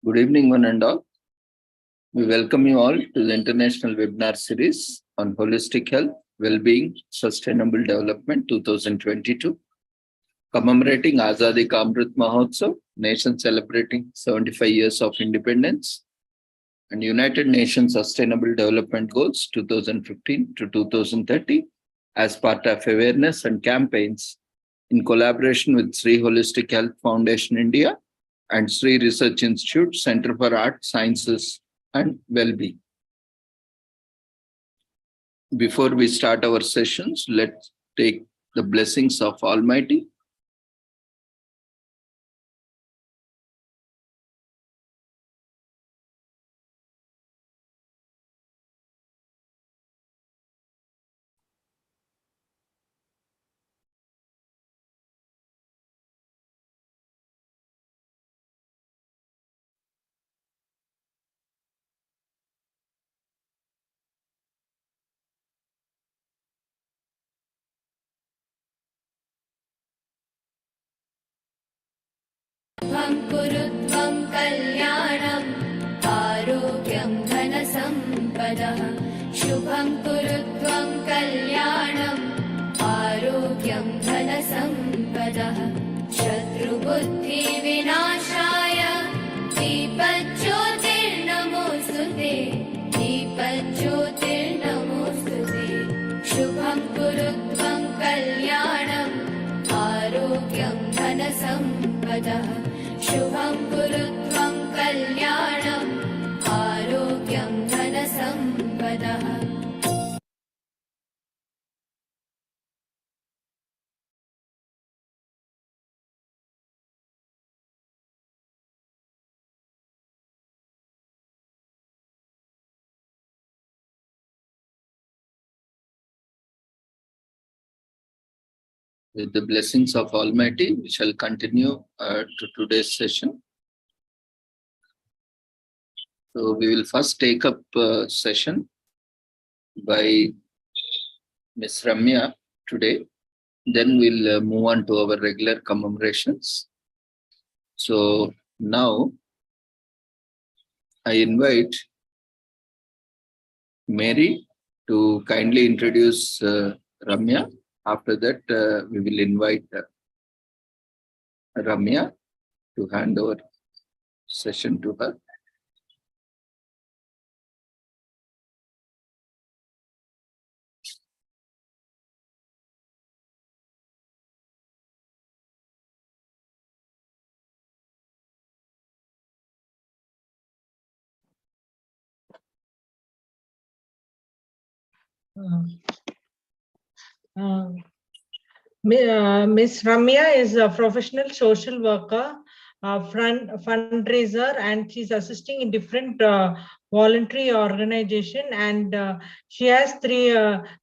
Good evening, one and all. We welcome you all to the international webinar series on holistic health, well-being, sustainable development 2022, commemorating Azadi Ka Amrit Mahotsav, nation celebrating 75 years of independence, and United Nations Sustainable Development Goals 2015 to 2030 as part of awareness and campaigns in collaboration with Sri Holistic Health Foundation India and Sri Research Institute, Center for Art, Sciences and Well-being. Before we start our sessions, let's take the blessings of Almighty. कुरुत्वं कल्याणं आरोग्यं धनसम्पदः शुभं कुरुत्वं कल्याणं आरोग्यं धनसम्पदः शत्रुबुद्धिविनाशाय दीपज्योतिर्नमोऽस्तुते दीपज्योतिर्नमोऽस्तुते शुभं कुरुत्वं कल्याणं आरोग्यं धनसम्पदः शुभं कुरुत्वं कल्याणं आरोग्यं धनसम्पदः. With the blessings of Almighty, we shall continue to today's session. So we will first take up a session by Ms. Ramya today. Then we'll move on to our regular commemorations. So now I invite Mary to kindly introduce Ramya. After that, we will invite Ramya to hand over session to her. Miss Ramya is a professional social worker, fundraiser, and she's assisting in different voluntary organization. And she has three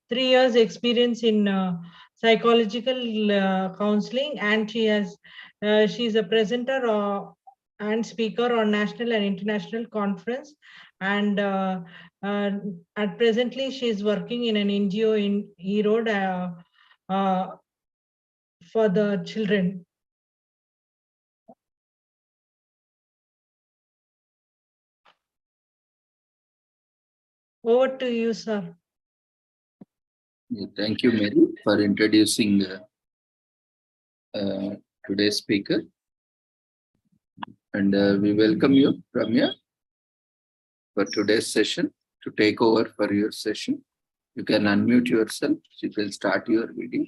years experience in psychological counseling, and she's a presenter and speaker on national and international conference. And at presently, she is working in an NGO in Erode. For the children. Over to you, sir. Thank you, Mary, for introducing today's speaker. And we welcome you, Ramya, for today's session, to take over for your session. You can unmute yourself. You can start your video.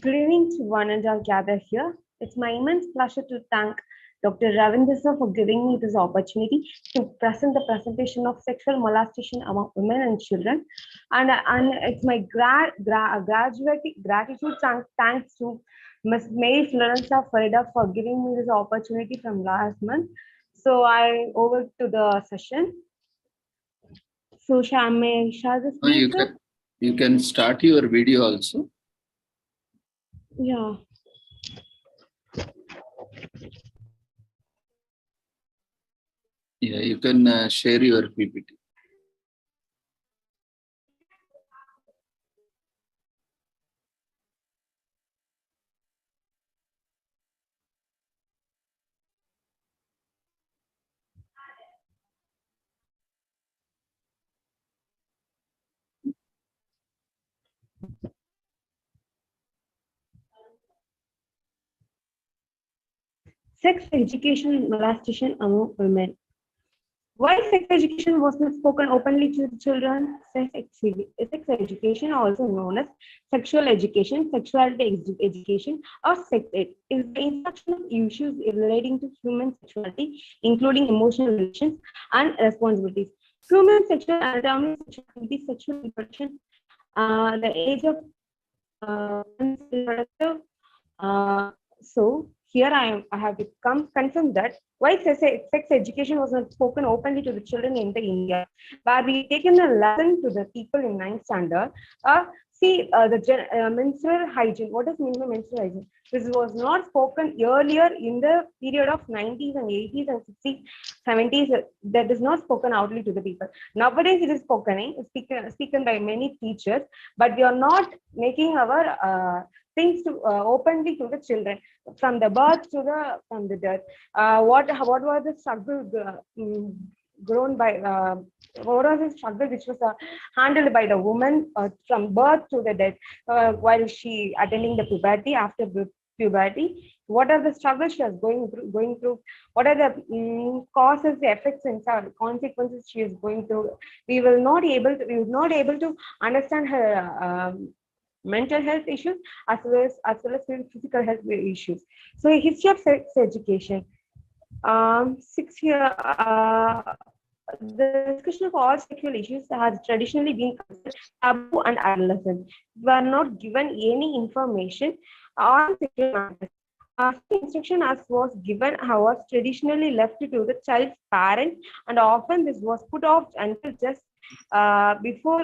Good evening to one and all gathered here. It's my immense pleasure to thank Dr. Ravindra sir for giving me this opportunity to present the presentation of sexual molestation among women and children. And it's my gratitude thanks to Ms. Mary Florenza Farida for giving me this opportunity from last month. So I over to the session. So shall I share this? You can start your video also. Yeah. Yeah, you can share your PPT. Sex education molestation among women. Why sex education was not spoken openly to the children? Sex education, also known as sexual education, sexuality education, or sex ed, is the instruction of issues relating to human sexuality, including emotional relations and responsibilities. Human sexual anatomy, sexual activity, sexual reproduction, the age of reproductive. So here I have become confirmed that why sex education was not spoken openly to the children in the India, where we taken a lesson to the people in ninth standard. Menstrual hygiene. What is minimum menstrual hygiene? This was not spoken earlier in the period of 90s and 80s and 60s, 70s. That is not spoken outly to the people. Nowadays, it is spoken by many teachers, but we are not making our things to openly to the children from the birth to the from the death. What was the struggle grown by? What was the struggle which was handled by the woman from birth to the death while she attending the puberty after puberty? What are the struggles she was going through? What are the causes, the effects, and consequences she is going through? We will not able to understand her mental health issues as well as physical health issues. So, a history of sex education. 6 year. The discussion of all sexual issues has traditionally been considered taboo, and adolescents were not given any information on sexual matters. Instruction as was given was traditionally left to the child's parents, and often this was put off until just before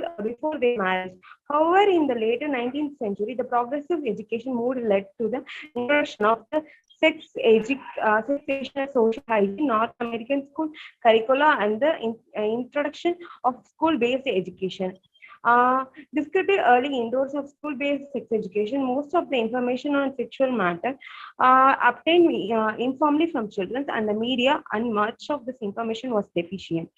their marriage. However, in the later 19th century, the progressive education moved led to the introduction of the sex education, social hygiene, North American school curricula, and the introduction of school-based education. Described early indoors of school-based sex education, most of the information on sexual matter obtained informally from children and the media, and much of this information was deficient.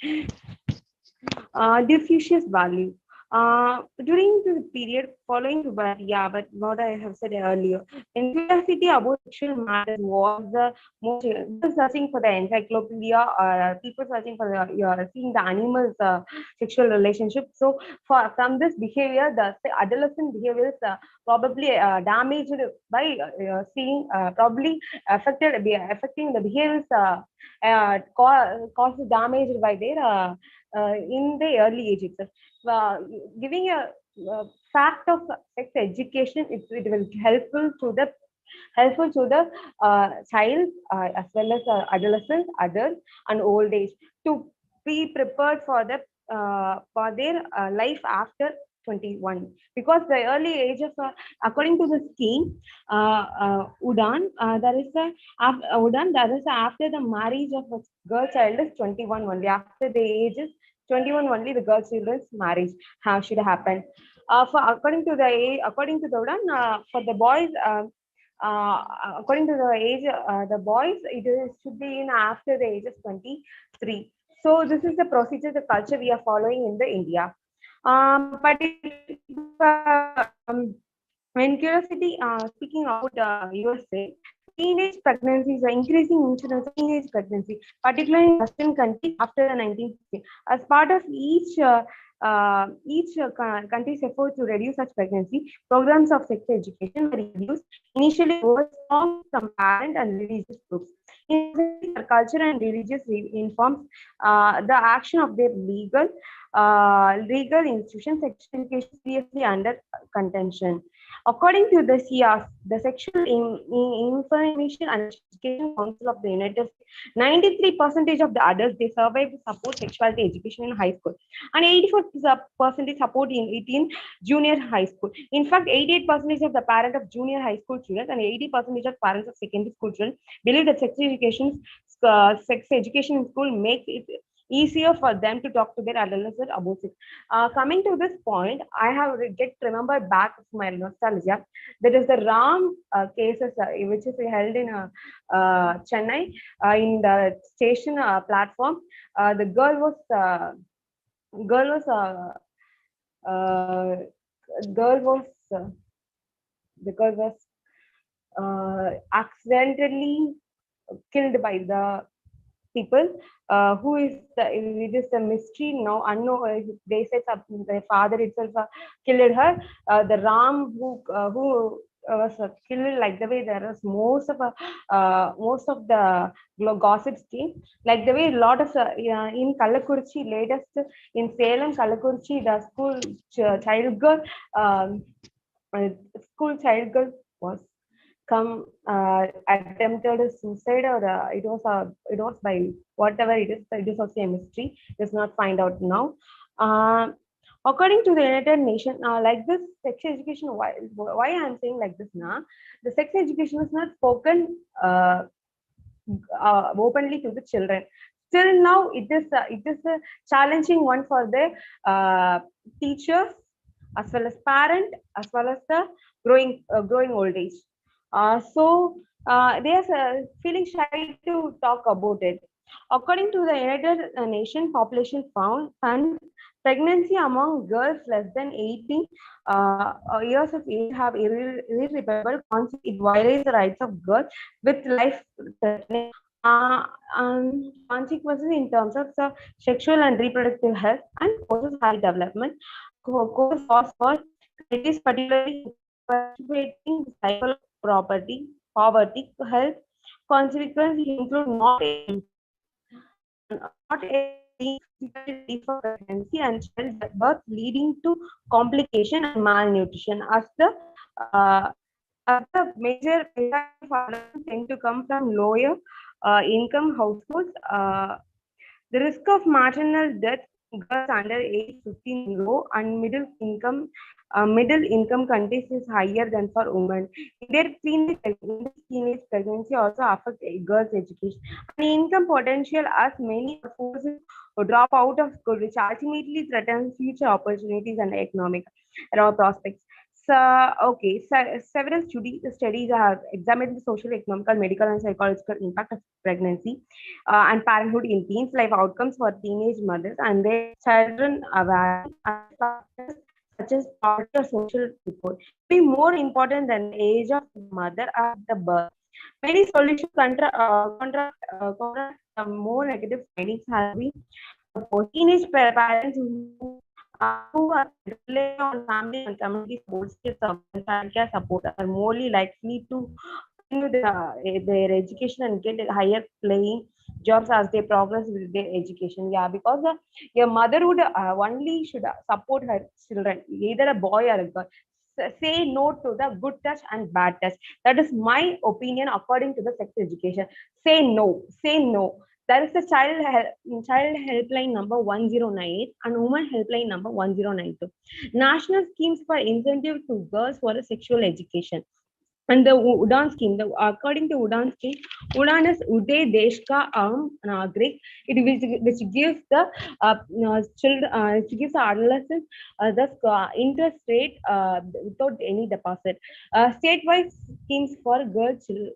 Diffusious value. During the period following puberty, but what I have said earlier, in curiosity about sexual matters was the most people searching for the encyclopedia, or people searching for seeing the animals' sexual relationship. So, from this behavior, the adolescent behavior is probably damaged by seeing, probably affecting the behaviors, causes damage by their in the early age itself. Giving a fact of sex education, it will helpful to the child as well as adolescents, adults, and old age to be prepared for their life after 21, because the early age of according to the scheme Udan, there is after the marriage of a girl child is 21 only. After the age is 21 only, the girl children's marriage should happen. For according to the Udan, for the boys, according to the age, the boys, should be in after the age of 23. So this is the procedure, the culture we are following in the India. But when curiosity, speaking about USA, teenage pregnancies are increasing incidence of teenage pregnancy, particularly in Western countries after the 1960s. As part of each country's effort to reduce such pregnancy, programs of sex education were introduced. Initially, was strong from parent and religious groups. In culture and religious informs the action of their legal institutions, sex education seriously under contention. According to the CIAS, the Sexual Information and Education Council of the United States, 93% of the adults they surveyed support sexuality education in high school, and 84% support it in junior high school. In fact, 88% of the parents of junior high school children and 80% of parents of secondary school children believe that sex education in school makes it easier for them to talk to their adolescent about it. Coming to this point, I have remembered back of my nostalgia. That is the Ram cases, which is held in Chennai, in the station platform. The girl was uh, uh, girl was the girl was accidentally killed by the people. Who is it is a mystery now unknown. They said the father itself killed her. The Ram who was killed, like the way there is most of the gossips came, like the way a lot of in Kallakurichi, latest in Salem, Kallakurichi, the child girl, um, uh, school child girl was come attempted suicide, or it was by whatever it is also a mystery. Let's not find out now. uh, According to the United Nations, like this sex education, why I'm saying like this now, the sex education is not spoken openly to the children. Still now it is a challenging one for the teachers, as well as parent, as well as the growing old age. They are feeling shy to talk about it. According to the United Nations Population Fund, pregnancy among girls less than 18 years of age have irreparable consequences. It violates the rights of girls with life-threatening consequences in terms of sexual and reproductive health, and causes high development. Causes cause for countries, particularly participating cycle of poverty, health consequences include not being physically ready for pregnancy and childbirth, leading to complication and malnutrition. Uh, as the major violence tend to come from lower income households, the risk of maternal death girls under age 15 in low and middle income countries is higher than for women. Teenage pregnancy also affects a girls' education and income potential, as many are forced to drop out of school, which ultimately threatens future opportunities and economic prospects. Several studies have examined the social, economical, medical, and psychological impact of pregnancy and parenthood in teens' life outcomes for teenage mothers and their children, varying factors such as poverty or social support be more important than the age of the mother at the birth. Many solutions contrast more negative findings have been proposed. Teenage parents who are relying on family and community support, and childcare support are more likely to continue their education and get higher paying jobs as they progress with their education. Yeah, because your mother would only should support her children, either a boy or a girl. Say no to the good touch and bad touch. That is my opinion according to the sex education. Say no. Say no. There is a child helpline number 1098 and woman helpline number 1092. National schemes for incentive to girls for a sexual education. And the Udan scheme, according to Udan scheme, Udan is Uday Deshka Nagrik, which gives the children, which gives the adolescents the interest rate without any deposit. State-wise schemes for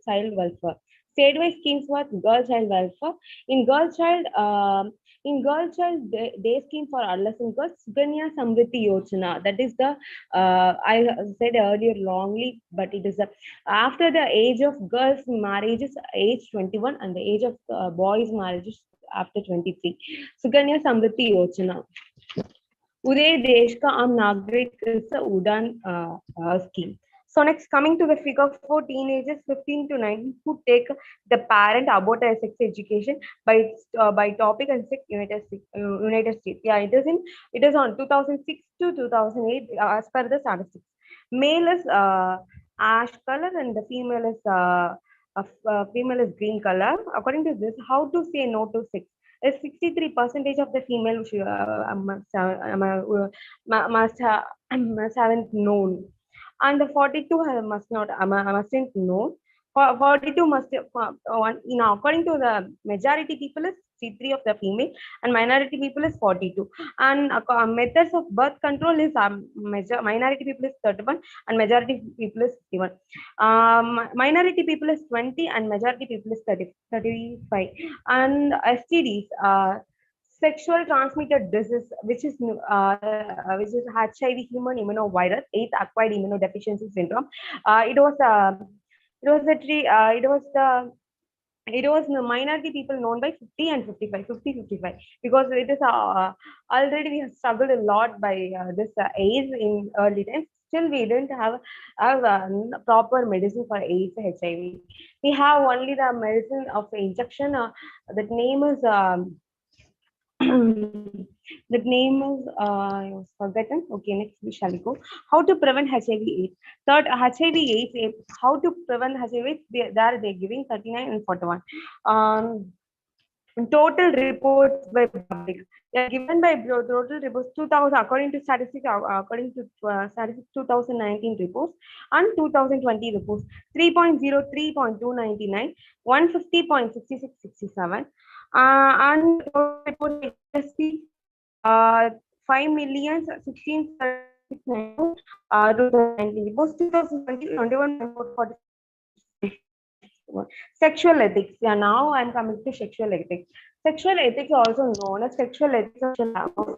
child welfare. State-wise schemes for girl child welfare. In girl child, day scheme for adolescent girls, Suganya Samriddhi Yojana. That is the I said earlier wrongly, but it is after the age of girls' marriages, age 21, and the age of boys' marriages after 23. Suganya Samriddhi Yojana. Uday Deshka Am Nagrik is the Udan scheme. So next, coming to the figure for teenagers 15 to 19 who take the parent about a sex education by topic and sex United States. Yeah, it is on 2006 to 2008 as per the statistics. Male is ash color and the female is green color. According to this, how to say no to sex? 63% of the female must haven't known, and the 42 must not mustn't know. 42 must one, according to the majority people is 63 of the female and minority people is 42, and methods of birth control is minority people is 31 and majority people is 51. Minority people is 20 and majority people is 35. And STDs, sexual transmitted disease, which is HIV, human immunovirus, 8th acquired immunodeficiency syndrome. It was the it was the minority people known by 50 and 55, 50, 55, because it is already we have struggled a lot by this AIDS in early times. Still, we didn't have proper medicine for AIDS, HIV. We have only the medicine of injection. That name is that name is I was forgotten. Okay, next we shall go. How to prevent HIV/AIDS? Third, HIV/AIDS. How to prevent HIV/AIDS? There they're giving 39 and 41. Total reports by public. They are given by total reports 2000 according to statistics, according to statistics 2019 reports and 2020 reports 3.03.299, 150.6667, and total reports uh 5,016,692 2019 reports 2020 21.440. Sexual ethics. Yeah, now I'm coming to sexual ethics. Sexual ethics, also known as sexual ethics of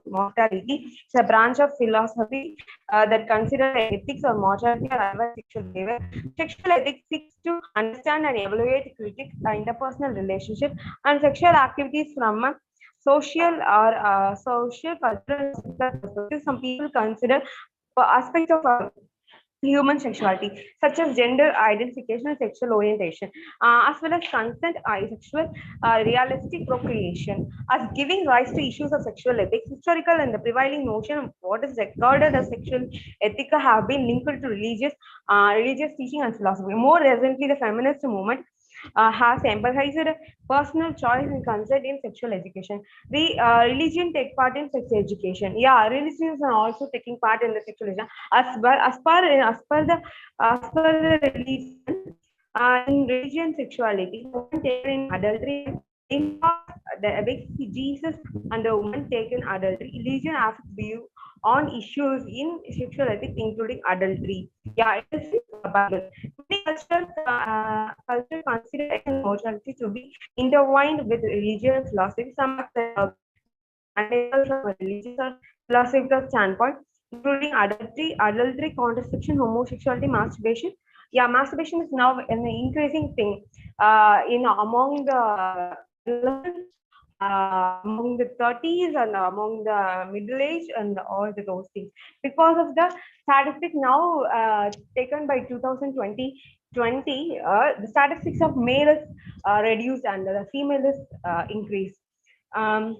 mortality, is a branch of philosophy that considers ethics or mortality or other sexual behavior. Sexual ethics seeks to understand and evaluate, critique interpersonal relationship and sexual activities from a social or social, cultural perspective. Some people consider aspects of human sexuality, such as gender identification and sexual orientation, as well as consent, sexual realistic procreation, as giving rise to issues of sexual ethics. Historical and the prevailing notion of what is recorded as sexual ethics have been linked to religious teaching and philosophy. More recently, the feminist movement has emphasized personal choice and consent in sexual education. The religion take part in sex education. Yeah, religions are also taking part in the sexual education as per the religion. In religion, sexuality, woman taken in adultery, in the Jesus and the woman taken adultery. Religion has view on issues in sexual ethics, including adultery. Yeah, it is Bible. Many culture consider mortality to be intertwined with religion and philosophy. Some are unethical from a religious or philosophical standpoint, including adultery, contraception, homosexuality, masturbation. Yeah, masturbation is now an increasing thing in among the among the 30s and among the middle age and all those things, because of the statistic now taken by 2020, the statistics of male is reduced and the female is increased. um,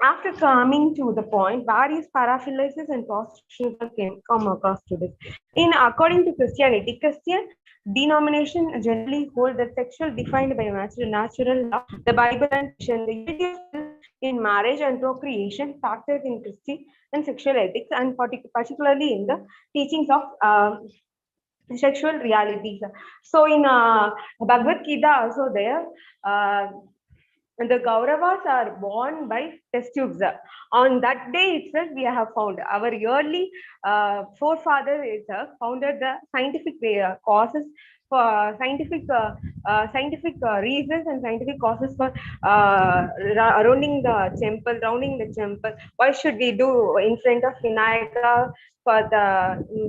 After coming to the point, various paraphiliases and prostitution can come across to this. In according to Christianity, Christian denomination generally hold that sexual defined by natural law, the Bible and Christian, the unity of will in marriage and procreation, factors in Christian and sexual ethics, and particularly in the teachings of sexual realities. So in Bhagavad Gita also there. And the Kauravas are born by test tubes. On that day itself, we have found our early forefathers founded the scientific causes for scientific reasons and scientific causes for rounding the temple. Why should we do in front of Vinayaka for the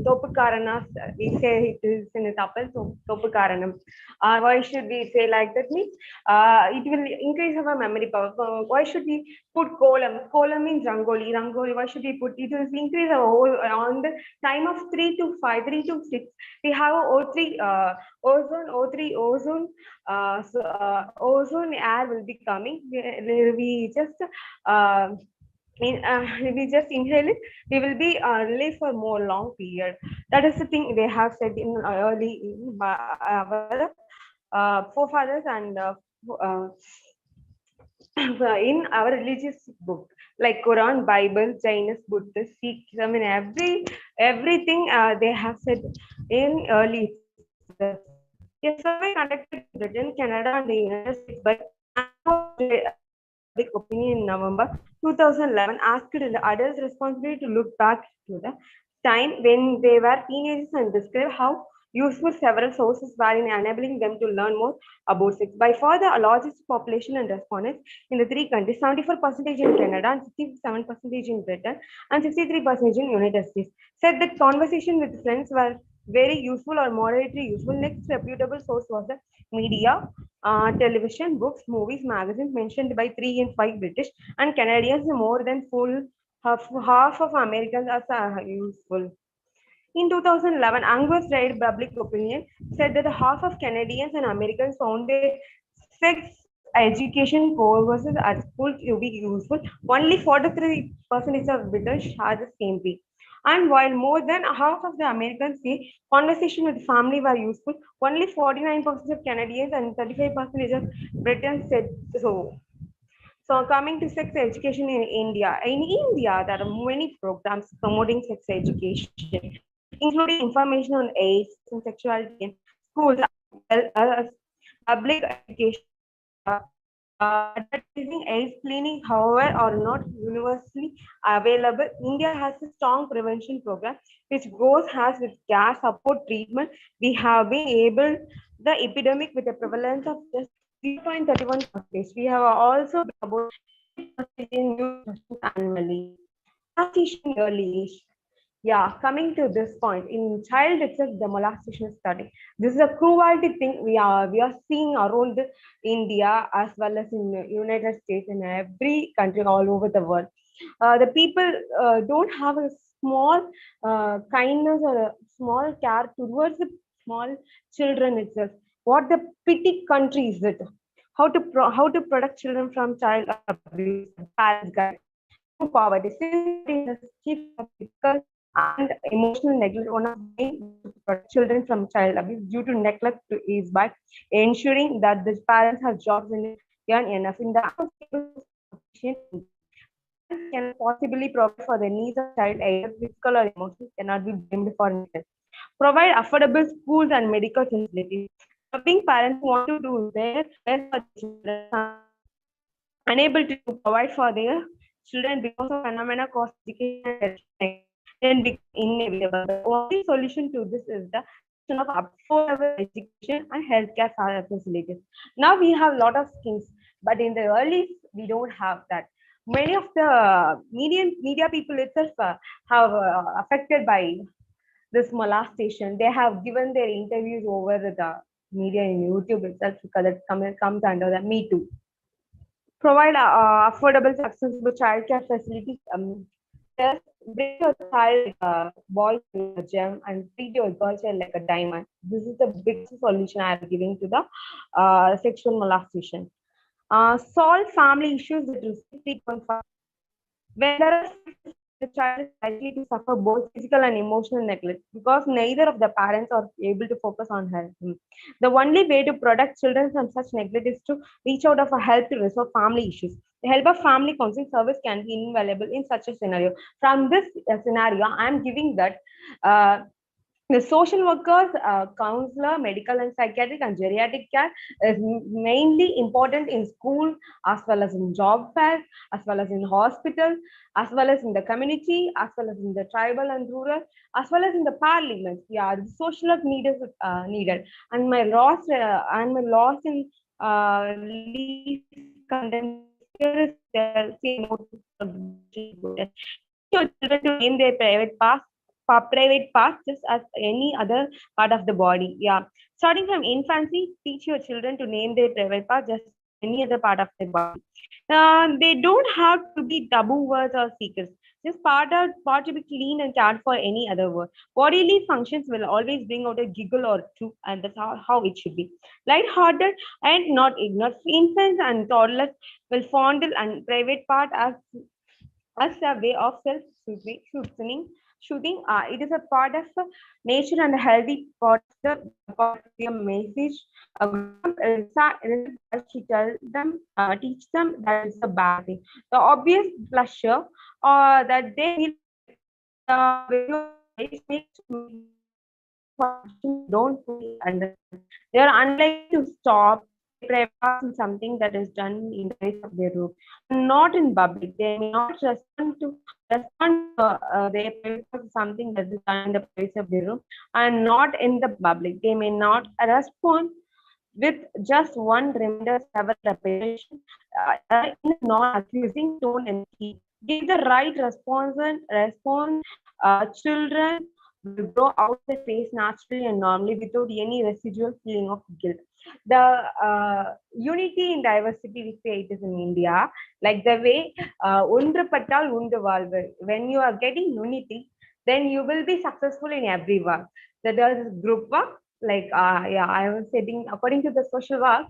Topukaranas? We say it is in a Tamil, so Topukaranam. Why should we say like that? Means it will increase our memory power. Why should we put kolam? Kolam means rangoli. Rangoli, why should we put it? Will increase our whole on the time of 3 to 5, 3 to 6. We have O3 ozone. Ozone air will be coming. We just we just inhale it, we will be live for more long period. That is the thing they have said in early our forefathers and uh, in our religious book like Quran, Bible, Jainis, Buddhist, Sikhs. I mean everything they have said in early. A survey conducted in Britain, Canada, and the United States by public opinion in November 2011 asked the adults responsibility to look back to the time when they were teenagers and describe how useful several sources were in enabling them to learn more about sex. By far, the largest population and respondents in the three countries, 74% in Canada and 67% in Britain and 63% in United States, said that conversation with friends were very useful or moderately useful. Next reputable source was the media. television, books, movies, magazines mentioned by 3 in 5 British and Canadians. More than half of Americans are useful. In 2011, Angus Reid Public Opinion said that half of Canadians and Americans found their sex education courses at school to be useful. Only 43% of British had the same view. And while more than half of the Americans say conversation with family were useful, only 49% of Canadians and 35% of Britons said so. So coming to sex education in India, there are many programs promoting sex education, including information on AIDS and sexuality in schools, as well as public education. Advertising AIDS clinic, however, are not universally available. India has a strong prevention program, which goes has with care, support, treatment. We have been able the epidemic with a prevalence of just 0.31%. We have also been about 8% in new annually. Molestation early age. Yeah, coming to this point, in child itself, the molestation is starting. This is a cruelty thing we are seeing around India as well as in the United States and every country all over the world. The people don't have a small kindness or a small care towards the small children itself. What the pity country is it? How to protect children from child abuse? Parents guide to poverty. Since it is chief of physical and emotional neglect, one of the main ways to protect children from child abuse due to neglect is by ensuring that the parents have jobs and earn enough. In the parents can possibly provide for the needs of child, either physical or emotional, cannot be blamed for neglect. Provide affordable schools and medical facilities. Loving parents want to do their best for their children, unable to provide for their children because of phenomena cost education and then become inevitable. The only solution to this is the provision of affordable education and healthcare facilities. Now we have a lot of schemes, but in the early we don't have that. Many of the media people itself have affected by this molestation. They have given their interviews over the media in YouTube itself because that comes under the Me Too. Provide affordable, accessible childcare facilities. Just bring your child, boy, like a gem, and treat your girl child like a diamond. This is the biggest solution I am giving to the sexual molestation. Solve family issues that receive 3.5. When there are the child is likely to suffer both physical and emotional neglect because neither of the parents are able to focus on health. The only way to protect children from such neglect is to reach out for help to resolve family issues. The help of family counseling service can be invaluable in such a scenario. From this scenario, I am giving that the social workers, counselor, medical and psychiatric and geriatric care is mainly important in school as well as in job fairs, as well as in hospitals, as well as in the community, as well as in the tribal and rural, as well as in the parliament. Yeah, the social work needed. And my loss in least content here is say no to your children to name their private parts just as any other part of the body. Yeah. Starting from infancy, teach your children to name their private parts just any other part of their body. They don't have to be taboo words or secrets. Just part to be clean and cared for any other word. Bodily functions will always bring out a giggle or two, and that's how it should be. Light-hearted and not ignorant. Infants and toddlers will fondle and private part as a way of shooting. It is a part of nature and a healthy part of the message. She tell them, teach them that is a bad thing. The obvious pleasure that they feel when your face makes don't fully understand. They are unlikely to stop something that is done in the place of their room, not in public. They may not respond to their privacy something that is done in the place of their room and not in the public. They may not respond with just one reminder, several repetition in a non-accusing tone and key. Give the right response. Children will grow out the face naturally and normally without any residual feeling of guilt. the unity in diversity we say it is in India, like the way ஒன்றுபட்டால் உண்டு வாழ்வு. When you are getting unity, then you will be successful in every work. That is group work, like yeah, I was saying according to the social work,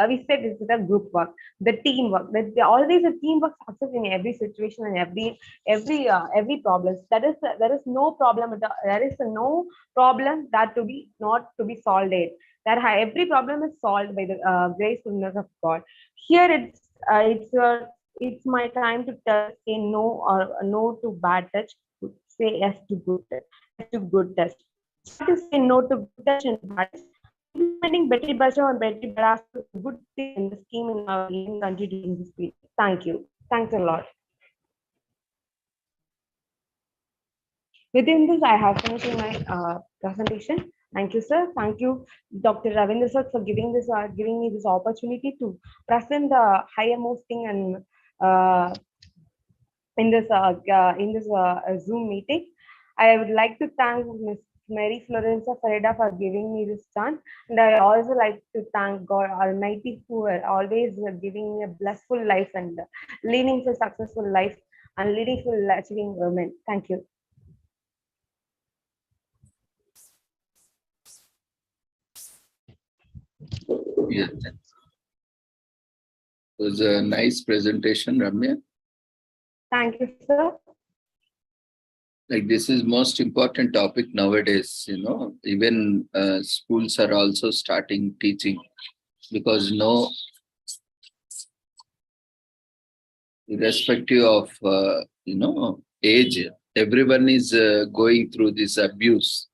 we said this is a group work, the teamwork. That always a teamwork success in every situation and every problem. That is there is no problem at all. There is no problem that to be not to be solved. That every problem is solved by the gracefulness of God. Here it's my time to say no or no to bad touch, say yes to good touch, yes to good touch. Not to say no to good touch and bad touch. Implementing Betty Bacha and Betty Baras is a good thing in the scheme in our Indian country during this period. Thank you. Thanks a lot. Within this, I have finished my presentation. Thank you, sir. Thank you, Dr. Ravindra sir, for giving me this opportunity to present the highermost thing and in this Zoom meeting. I would like to thank Ms. Mary Florenza Ferreira for giving me this chance, and I also like to thank God Almighty who are always giving me a blissful life and leading to successful life and leading to achieving women. Thank you. Yes, it was a nice presentation, Ramya. Thank you, sir. Like this is most important topic nowadays, even schools are also starting teaching, because irrespective of age, everyone is going through this abuse,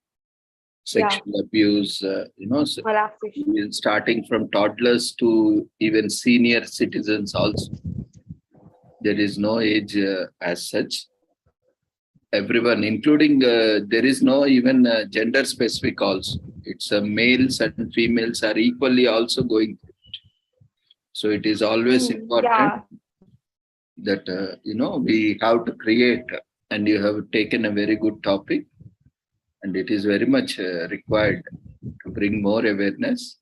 sexual abuse, starting from toddlers to even senior citizens also. There is no age as such. Everyone, including there is no even gender specific also. It's males and females are equally also going through it. So it is always important that we have to create, and you have taken a very good topic, and it is very much required to bring more awareness.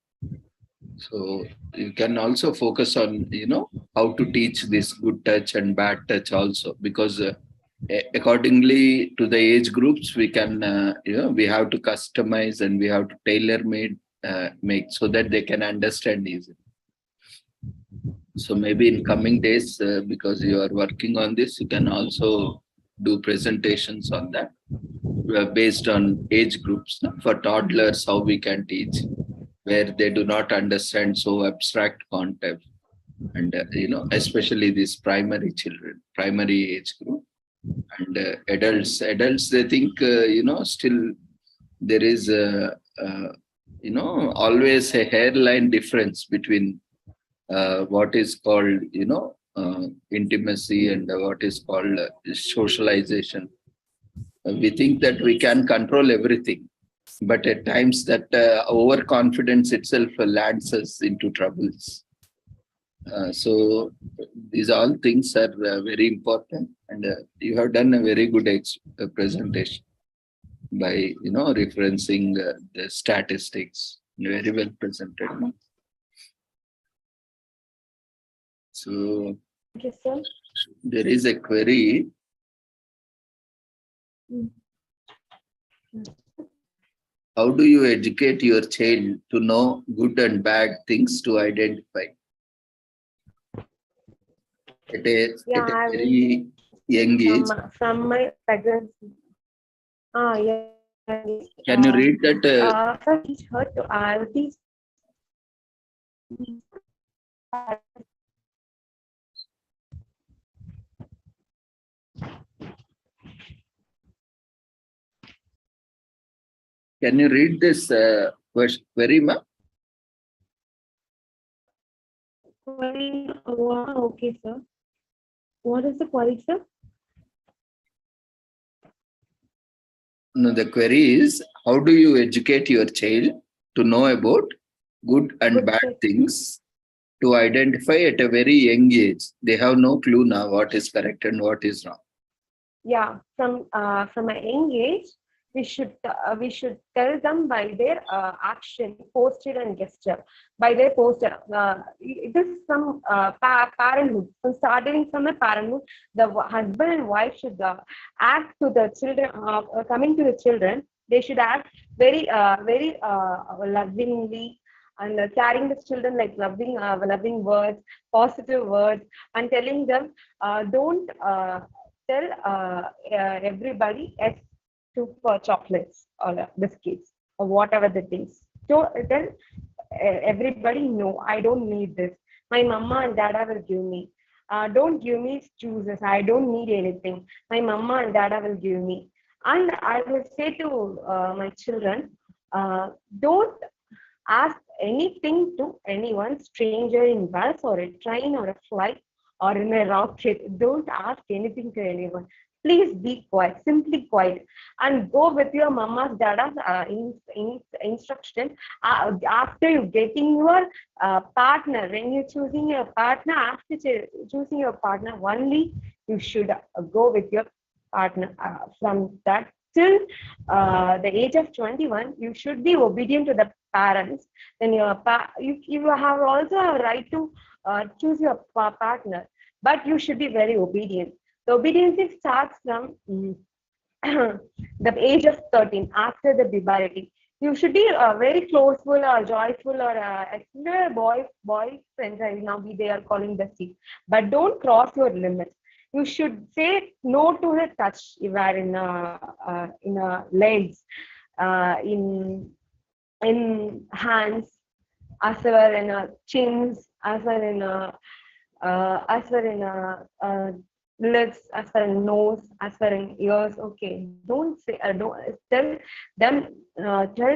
So you can also focus on how to teach this good touch and bad touch also, because accordingly to the age groups we can we have to customize and we have to tailor make so that they can understand easily. So maybe in coming days, because you are working on this, you can also do presentations on that based on age groups. For toddlers, how we can teach where they do not understand so abstract concept, and especially these primary children, primary age group. And adults, they think still there is always a hairline difference between what is called intimacy and what is called socialization. We think that we can control everything, but at times that overconfidence itself lands us into troubles. So these all things are very important, and you have done a very good presentation by referencing the statistics. Very well presented. No? So thank you, sir. There is a query. How do you educate your child to know good and bad things to identify? At a very young age. From my pregnancy. Yeah. Can you read that? First teach her to teach. Can you read this query, ma'am? Query, okay, sir. What is the query, sir? No, the query is, how do you educate your child to know about good and bad things to identify at a very young age? They have no clue now what is correct and what is wrong. Yeah, from a young age, we should tell them by their action, posture and gesture. By their posture, it is some parenthood. So starting from a parenthood, the husband and wife should act to the children. Coming to the children, they should act very lovingly, and carrying the children like loving words, positive words, and telling them don't tell everybody for chocolates or biscuits or whatever the things. So tell everybody, no, I don't need this. My mama and dada will give me. Don't give me juices. I don't need anything. My mama and dada will give me. And I will say to my children, don't ask anything to anyone, stranger in bus or a train or a flight or in a rocket. Don't ask anything to anyone. Please be quiet, simply quiet, and go with your mama's dada's instruction. After you getting your partner, when you're choosing your partner, after choosing your partner, only you should go with your partner. From that till the age of 21, you should be obedient to the parents. Then you have also a right to choose your partner, but you should be very obedient. The obedience starts from the age of 13, after the puberty. You should be very closeful or joyful or boyfriends. Now they are calling besties, but don't cross your limits. You should say no to the touch. You are in legs, in hands, as well in chins, as well in lips, as well in nose, as well in ears. Okay, don't say, don't tell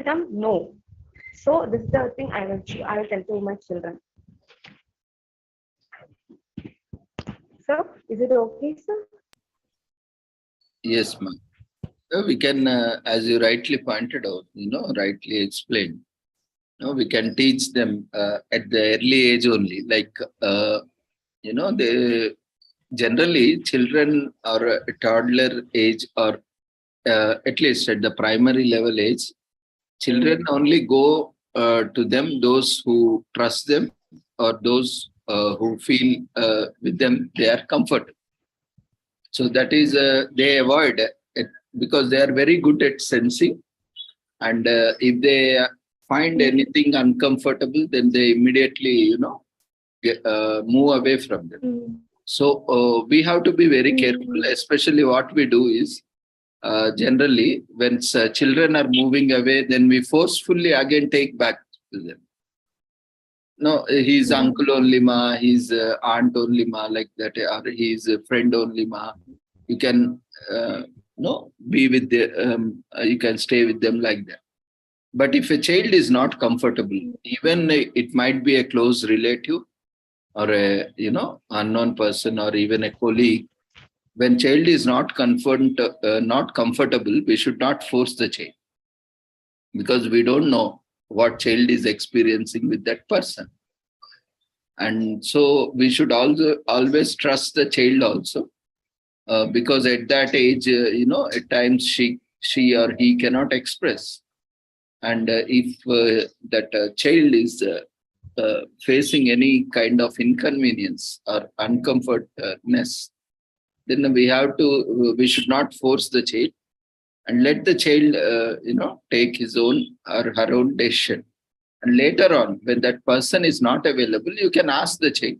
them no. So this is the thing I will tell to my children. So is it okay, sir? Yes, ma'am. We can, as you rightly pointed out, rightly explained. We can teach them at the early age only. Like, they generally children or a toddler age, or at least at the primary level age, children only go to them those who trust them, or those who feel with them they are comfortable. So that is they avoid it because they are very good at sensing, and if they find anything uncomfortable, then they immediately move away from them. So we have to be very careful. Especially what we do is generally when children are moving away, then we forcefully again take back to them. No, he's uncle only ma, he's aunt only ma, like that, or he's a friend only ma. You can be with the you can stay with them like that. But if a child is not comfortable, even it might be a close relative or a unknown person or even a colleague, when child is not comfortable, we should not force the child, because we don't know what child is experiencing with that person. And so we should also always trust the child also, because at that age, at times she or he cannot express. And if that child is facing any kind of inconvenience or uncomfortness, then we should not force the child, and let the child take his own or her own decision. And later on, when that person is not available, you can ask the child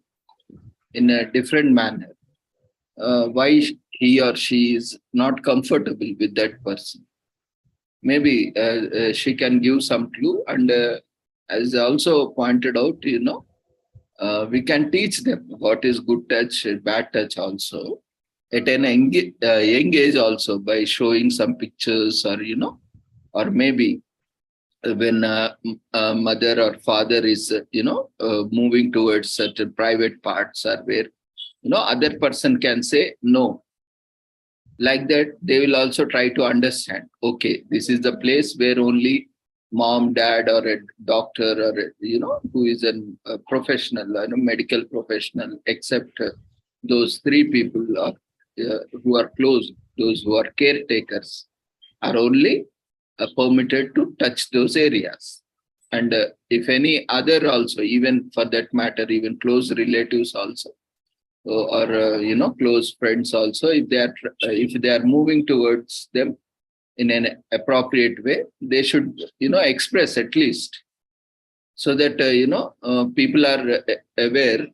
in a different manner why he or she is not comfortable with that person. Maybe she can give some clue, and as also pointed out, we can teach them what is good touch, bad touch also at an young age also, by showing some pictures, or maybe when mother or father is moving towards certain private parts, or where other person can say no. Like that, they will also try to understand, okay, this is the place where only mom, dad, or a doctor, or who is a professional, medical professional, except those three people who are close, those who are caretakers, are only permitted to touch those areas. And if any other also, even for that matter, even close relatives also, or close friends also, if they are moving towards them in an appropriate way, they should express at least, so that people are aware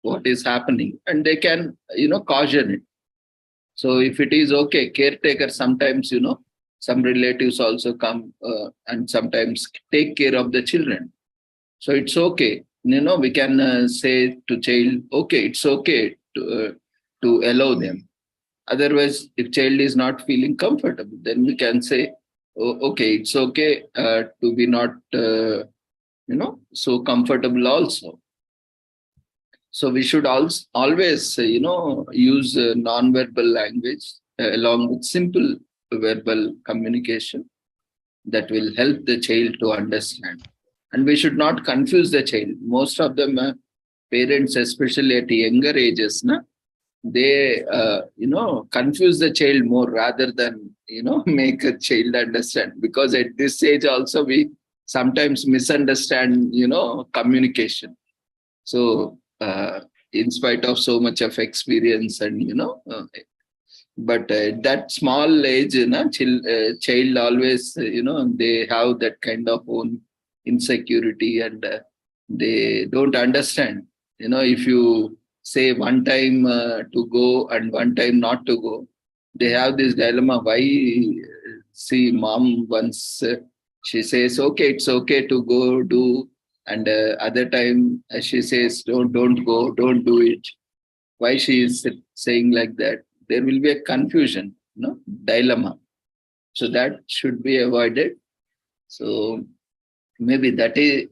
what is happening and they can caution it. So if it is okay, caretaker sometimes some relatives also come and sometimes take care of the children. So it's okay. We can say to child, okay, it's okay to allow them. Otherwise, if child is not feeling comfortable, then we can say, oh, okay, it's okay to be not, so comfortable also. So we should also always, use non-verbal language along with simple verbal communication that will help the child to understand. And we should not confuse the child. Most of them, parents, especially at younger ages, they, confuse the child more rather than, make a child understand. Because at this age also, we sometimes misunderstand, communication. So, in spite of so much of experience and, but that small age, child always, they have that kind of own insecurity and they don't understand. If you say one time to go and one time not to go, they have this dilemma. Why? See, mom once she says, okay, it's okay to go do, and other time she says, don't go, don't do it. Why she is saying like that? There will be a confusion, dilemma. So that should be avoided. So maybe that is,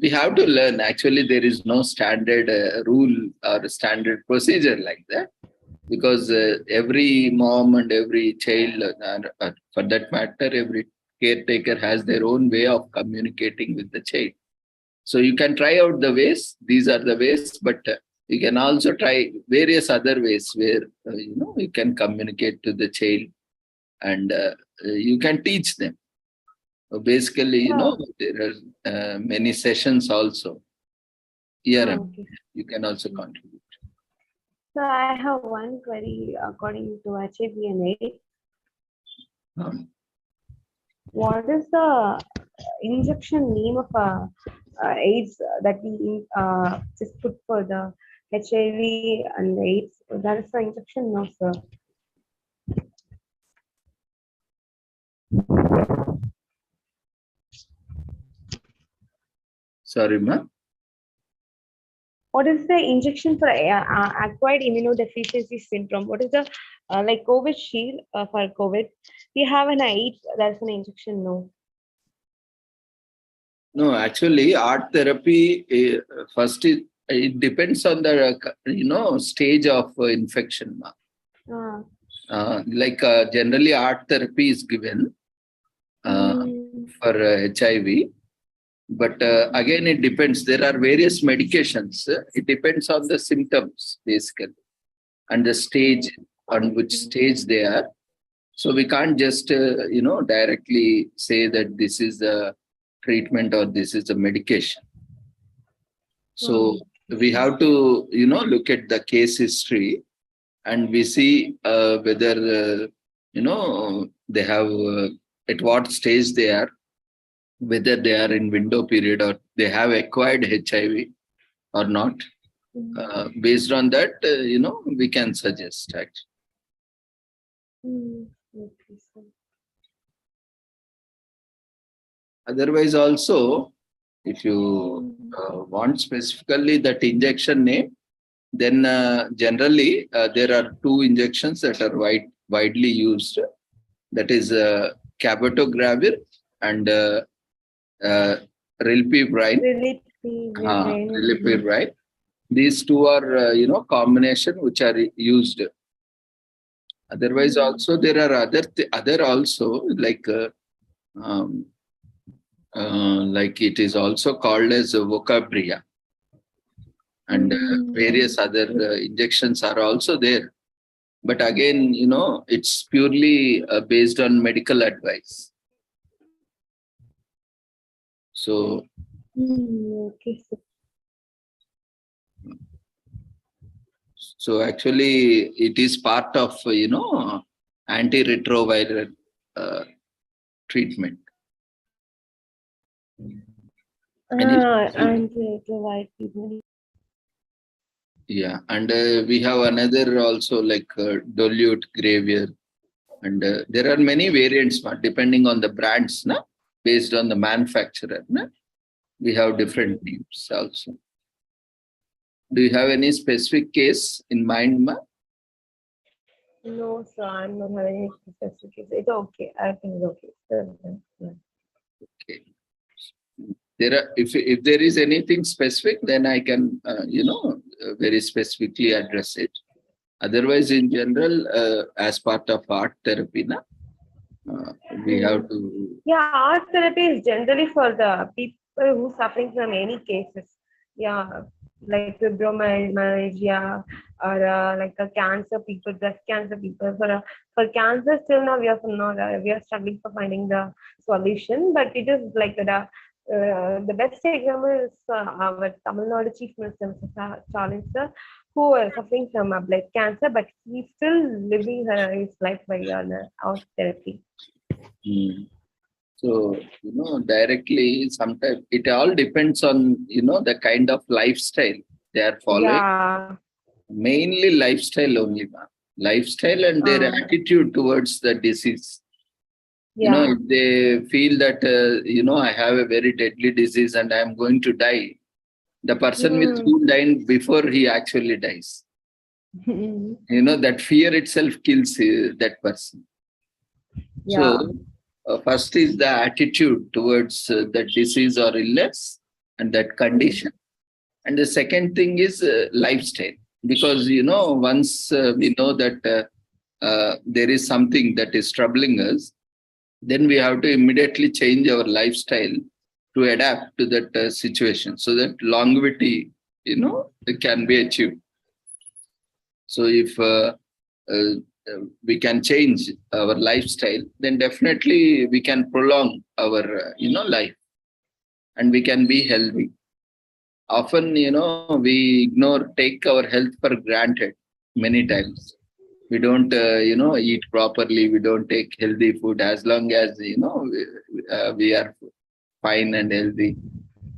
we have to learn. Actually, there is no standard rule or standard procedure like that, because every mom and every child, for that matter, every caretaker has their own way of communicating with the child. So you can try out the ways. These are the ways, but you can also try various other ways where you can communicate to the child and you can teach them. So basically, there are many sessions also. Here, Okay. you can also contribute. So I have one query according to HIV&AIDS. What is the injection name of AIDS that we just put for the HIV and AIDS? That is the injection, no, sir. Sorry, ma'am. What is the injection for acquired immunodeficiency syndrome? What is the like COVID shield for COVID? We have an AIDS, that's an injection, no. No, actually, art therapy, first it depends on the, stage of infection, ma'am. Like generally art therapy is given for HIV. But again, it depends. There are various medications. It depends on the symptoms, basically, and the stage, on which stage they are. So we can't just, directly say that this is a treatment or this is a medication. So we have to, look at the case history and we see whether, they have, at what stage they are, whether they are in window period or they have acquired HIV or not. Based on that, we can suggest actually. Okay, sir. Otherwise also, if you want specifically that injection name, then generally there are two injections that are widely used. That is cabotegravir and rilpivirine. Rilpivirine. These two are, combination which are used. Otherwise, also there are other also like it is also called as vocabria, and various other injections are also there. But again, it's purely based on medical advice. So, Okay. so actually, it is part of, antiretroviral treatment. And provide people. Yeah, and we have another also like dilute gravure, and there are many variants, depending on the brands, na? Based on the manufacturer. Na? We have different names also. Do you have any specific case in mind, ma? No, sir, I'm not having any specific. It's okay. I think it's okay. Yeah. Okay. There are, if there is anything specific, then I can, very specifically address it. Otherwise, in general, as part of art therapy, na, we have to. Yeah, art therapy is generally for the people who suffering from any cases. Yeah, like fibromyalgia or like a cancer people, breast cancer people. For cancer, still now we are not we are struggling for finding the solution. But it is like the best example is our Tamil Nadu Chief Minister, Mr. Charles, sir, who is suffering from blood cancer, but he's still living his life by art therapy. So, directly, sometimes it all depends on, the kind of lifestyle they are following. Yeah. Mainly lifestyle only, ma'am. Lifestyle and their attitude towards the disease. Yeah. If they feel that, I have a very deadly disease and I am going to die, the person will soon die before he actually dies. That fear itself kills that person. Yeah. So, first is the attitude towards that disease or illness and that condition. And the second thing is lifestyle. Because, once we know that there is something that is troubling us, then we have to immediately change our lifestyle to adapt to that situation so that longevity, can be achieved. So if we can change our lifestyle, then definitely we can prolong our, life and we can be healthy. Often, we take our health for granted many times. We don't, eat properly. We don't take healthy food as long as, we are fine and healthy.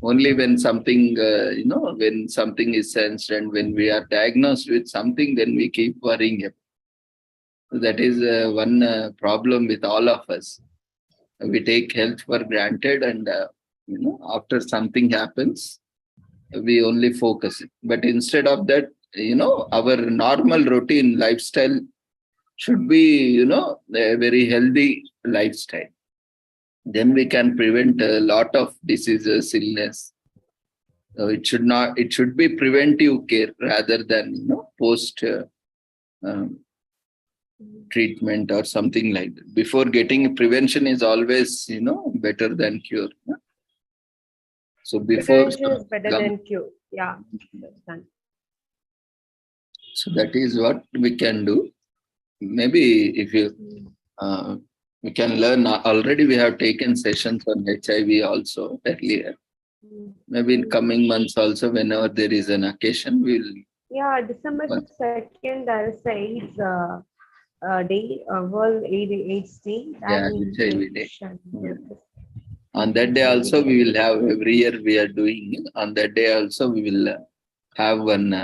Only when something, when something is sensed and when we are diagnosed with something, then we keep worrying. So that is one problem with all of us. We take health for granted and, after something happens, we only focus it. But instead of that, our normal routine lifestyle should be, a very healthy lifestyle. Then we can prevent a lot of diseases, illness. So it should be preventive care rather than, post treatment or something like that. Before getting prevention is always, better than cure. So before. Prevention is better than cure. Yeah. So that is what we can do. Maybe if you, we can learn. Already we have taken sessions on HIV also earlier. Maybe in coming months also, whenever there is an occasion, we'll. Yeah, December 2nd, there is AIDS day, World AIDS Day. Yeah, HIV Day. On that day also, we will have, every year we are doing, on that day also, we will have one,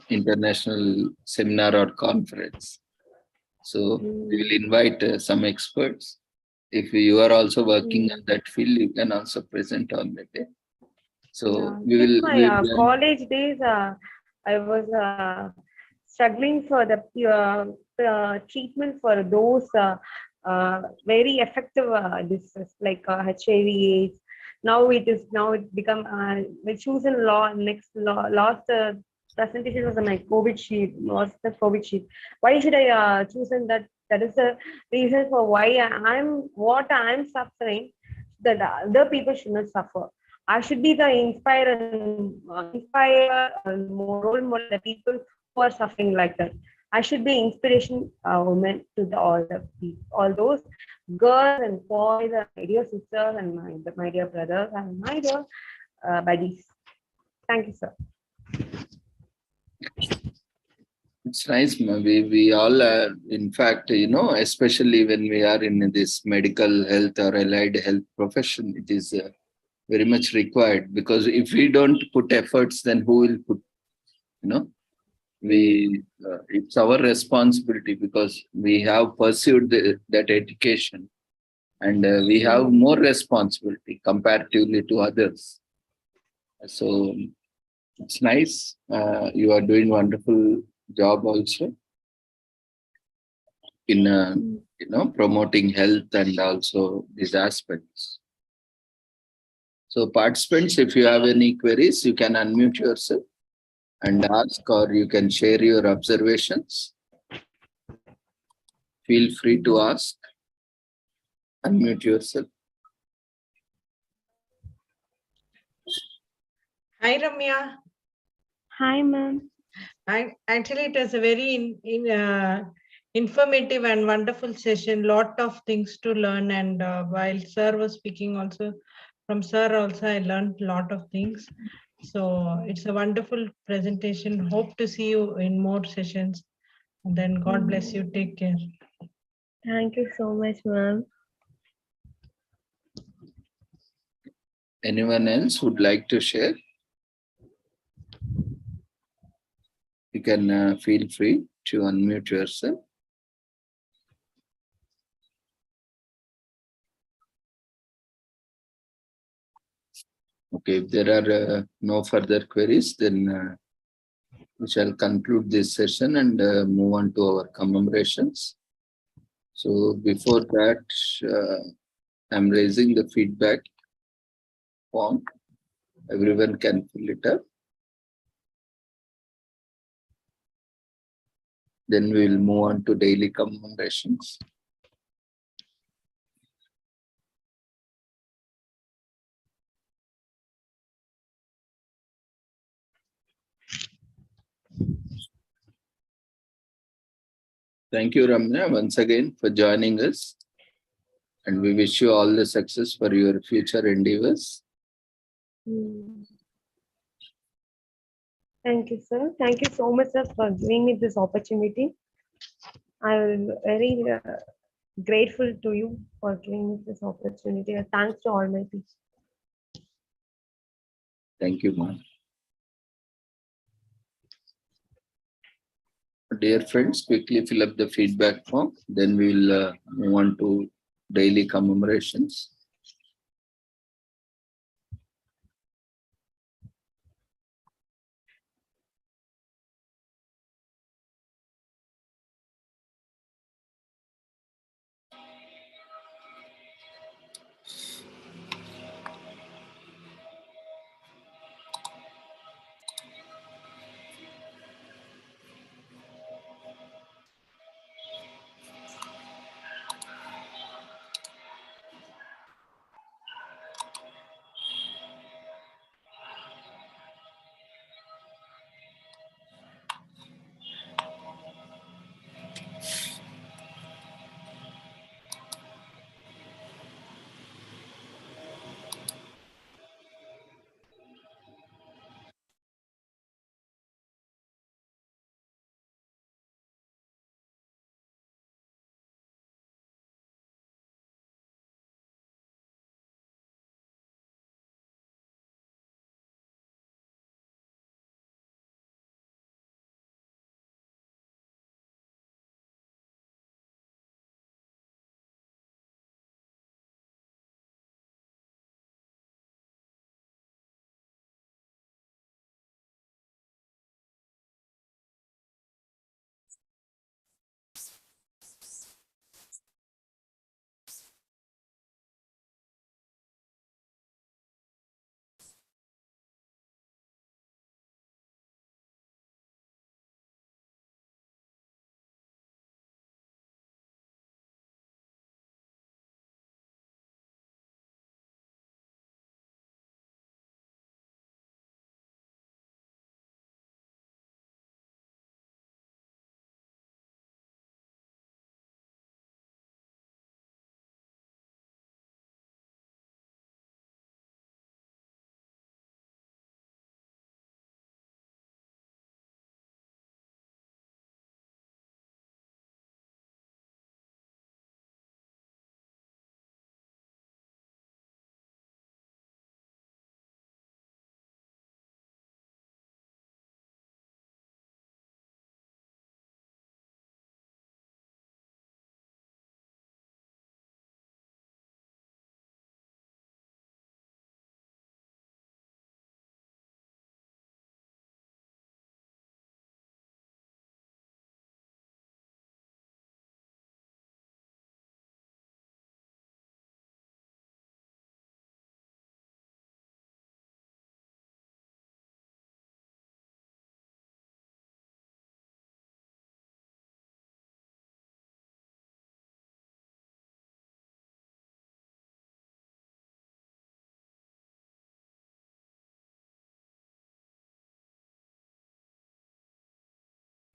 international seminar or conference. So we will invite some experts. If you are also working on that field, you can also present on that day. So we will. My college days, I was struggling for the treatment for those very effective diseases like HIV/AIDS. Now it become the chosen law next law last presentation was on my COVID sheet. Was the COVID sheet? Why should I choose in that? That is the reason for why I'm suffering. That other people should not suffer. I should be the inspire more role model the people who are suffering like that. I should be inspiration woman to all those girls and boys and my dear sisters and my dear brothers and my dear buddies. Thank you, sir. It's nice. We all are, in fact, especially when we are in this medical health or allied health profession, it is very much required, because if we don't put efforts, then who will put, it's our responsibility, because we have pursued that education, and we have more responsibility comparatively to others. So it's nice. You are doing wonderful job also in promoting health and also these aspects. So participants, if you have any queries, you can unmute yourself and ask, or you can share your observations. Feel free to ask. Unmute yourself. Hi, Ramya. Hi, ma'am. Actually, it was a very informative and wonderful session. Lot of things to learn, and while sir was speaking, also from sir also I learned a lot of things. So it's a wonderful presentation. Hope to see you in more sessions. And then God bless you. Take care. Thank you so much, ma'am. Anyone else would like to share? You can feel free to unmute yourself. Okay, if there are no further queries, then we shall conclude this session and move on to our commemorations. So before that, I'm raising the feedback form. Everyone can fill it up. Then we will move on to daily commemorations. Thank you, Ramya, once again for joining us. And we wish you all the success for your future endeavors. Thank you, sir. Thank you so much, sir, for giving me this opportunity. I'm very grateful to you for giving me this opportunity. Thanks to Almighty. Thank you, ma'am. Dear friends, quickly fill up the feedback form. Then we will move on to daily commemorations.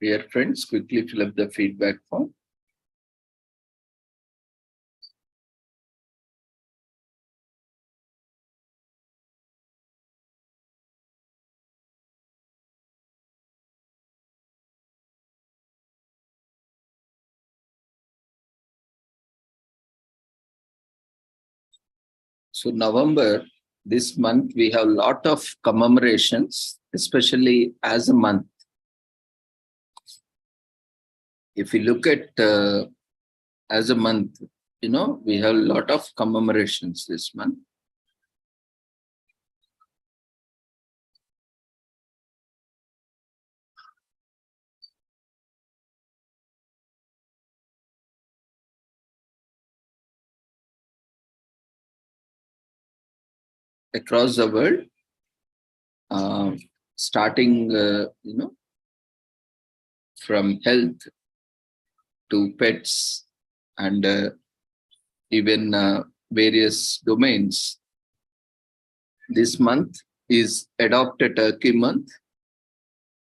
Dear friends, quickly fill up the feedback form. So November, this month, we have a lot of commemorations, especially as a month. If you look at as a month, we have a lot of commemorations this month. Across the world, starting, from health to pets and even various domains. This month is Adopt a Turkey Month,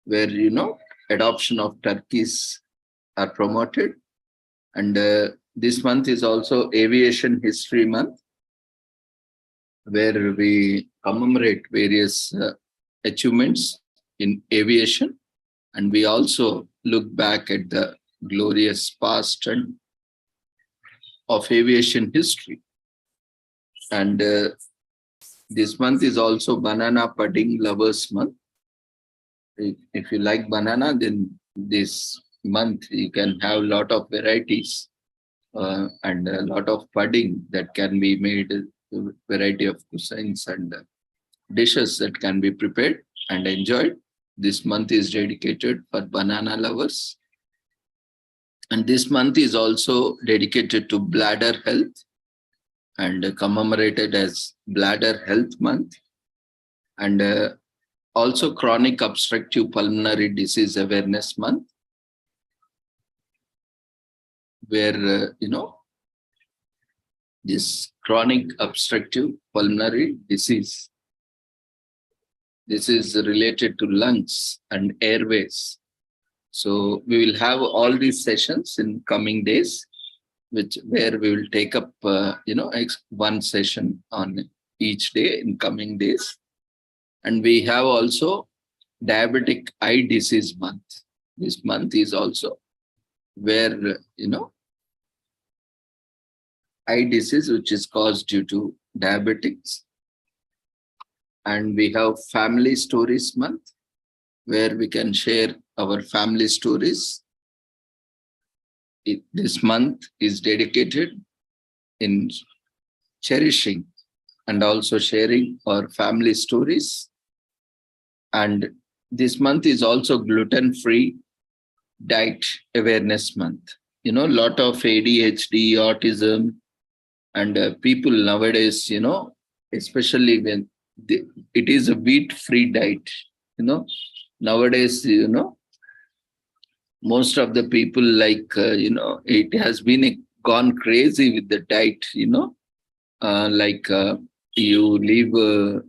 where, adoption of turkeys are promoted. And this month is also Aviation History Month, where we commemorate various achievements in aviation. And we also look back at the glorious past and of aviation history. And this month is also Banana Pudding Lovers Month. If you like banana, then this month you can have a lot of varieties and a lot of pudding that can be made, a variety of cuisines and dishes that can be prepared and enjoyed. This month is dedicated for banana lovers. And this month is also dedicated to bladder health and commemorated as Bladder Health Month. And also Chronic Obstructive Pulmonary Disease Awareness Month, where, this chronic obstructive pulmonary disease, this is related to lungs and airways. So we will have all these sessions in coming days, where we will take up, one session on each day in coming days. And we have also Diabetic Eye Disease Month. This month is also where, eye disease, which is caused due to diabetics. And we have Family Stories Month, where we can share our family stories. This month is dedicated in cherishing and also sharing our family stories. And this month is also Gluten-Free Diet Awareness Month. A lot of ADHD, autism, and people nowadays, especially when it is a wheat-free diet, nowadays, most of the people it has been gone crazy with the diet, you leave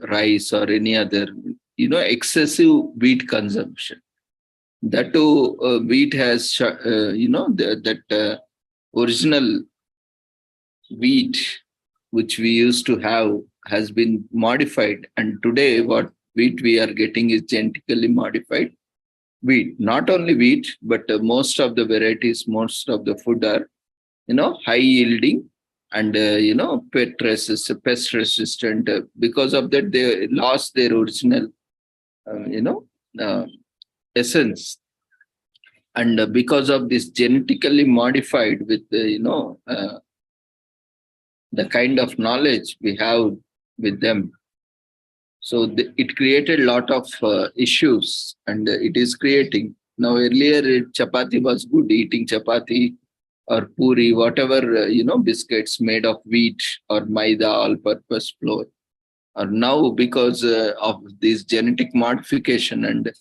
rice or any other, excessive wheat consumption. That too, wheat has, original wheat, which we used to have, has been modified. And today, what wheat we are getting is genetically modified wheat. Not only wheat, but most of the varieties, most of the food are, high yielding and, pest resistant. Because of that, they lost their original, essence. And because of this genetically modified with, the kind of knowledge we have with them. So it created a lot of issues, and it is creating. Now, earlier, chapati was good, eating chapati or puri, whatever, biscuits made of wheat or maida, all-purpose flour. Or now, because of this genetic modification and,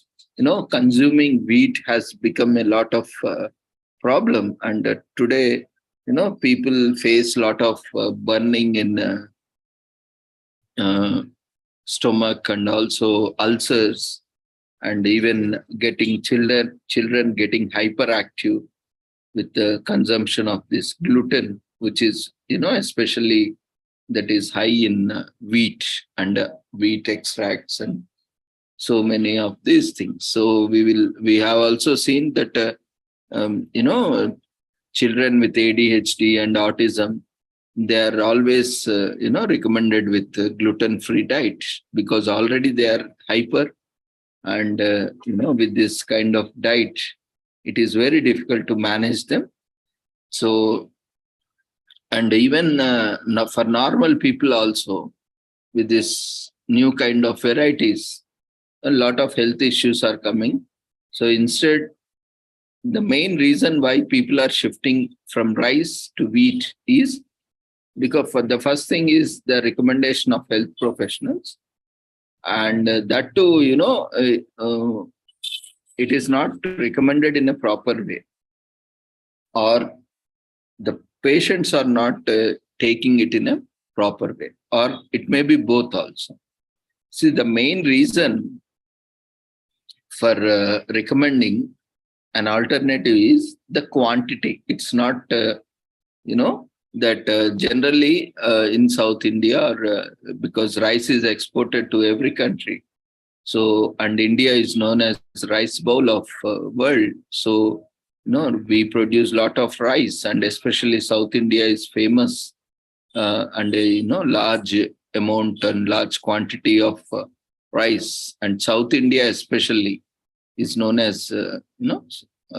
consuming wheat has become a lot of problem. And today, people face a lot of burning in stomach and also ulcers and even getting children getting hyperactive with the consumption of this gluten, which is, especially that is high in wheat and wheat extracts and so many of these things. So we have also seen that, children with ADHD and autism, they are always, recommended with gluten-free diet because already they are hyper and, with this kind of diet, it is very difficult to manage them. So, and even for normal people also, with this new kind of varieties, a lot of health issues are coming. So instead, the main reason why people are shifting from rice to wheat is because for the first thing is the recommendation of health professionals. And that too, it is not recommended in a proper way, or the patients are not taking it in a proper way, or it may be both also. See, the main reason for recommending an alternative is the quantity. It's not, that generally in South India, or because rice is exported to every country. So, and India is known as rice bowl of world. So, we produce lot of rice, and especially South India is famous and large amount and large quantity of rice, and South India especially is known as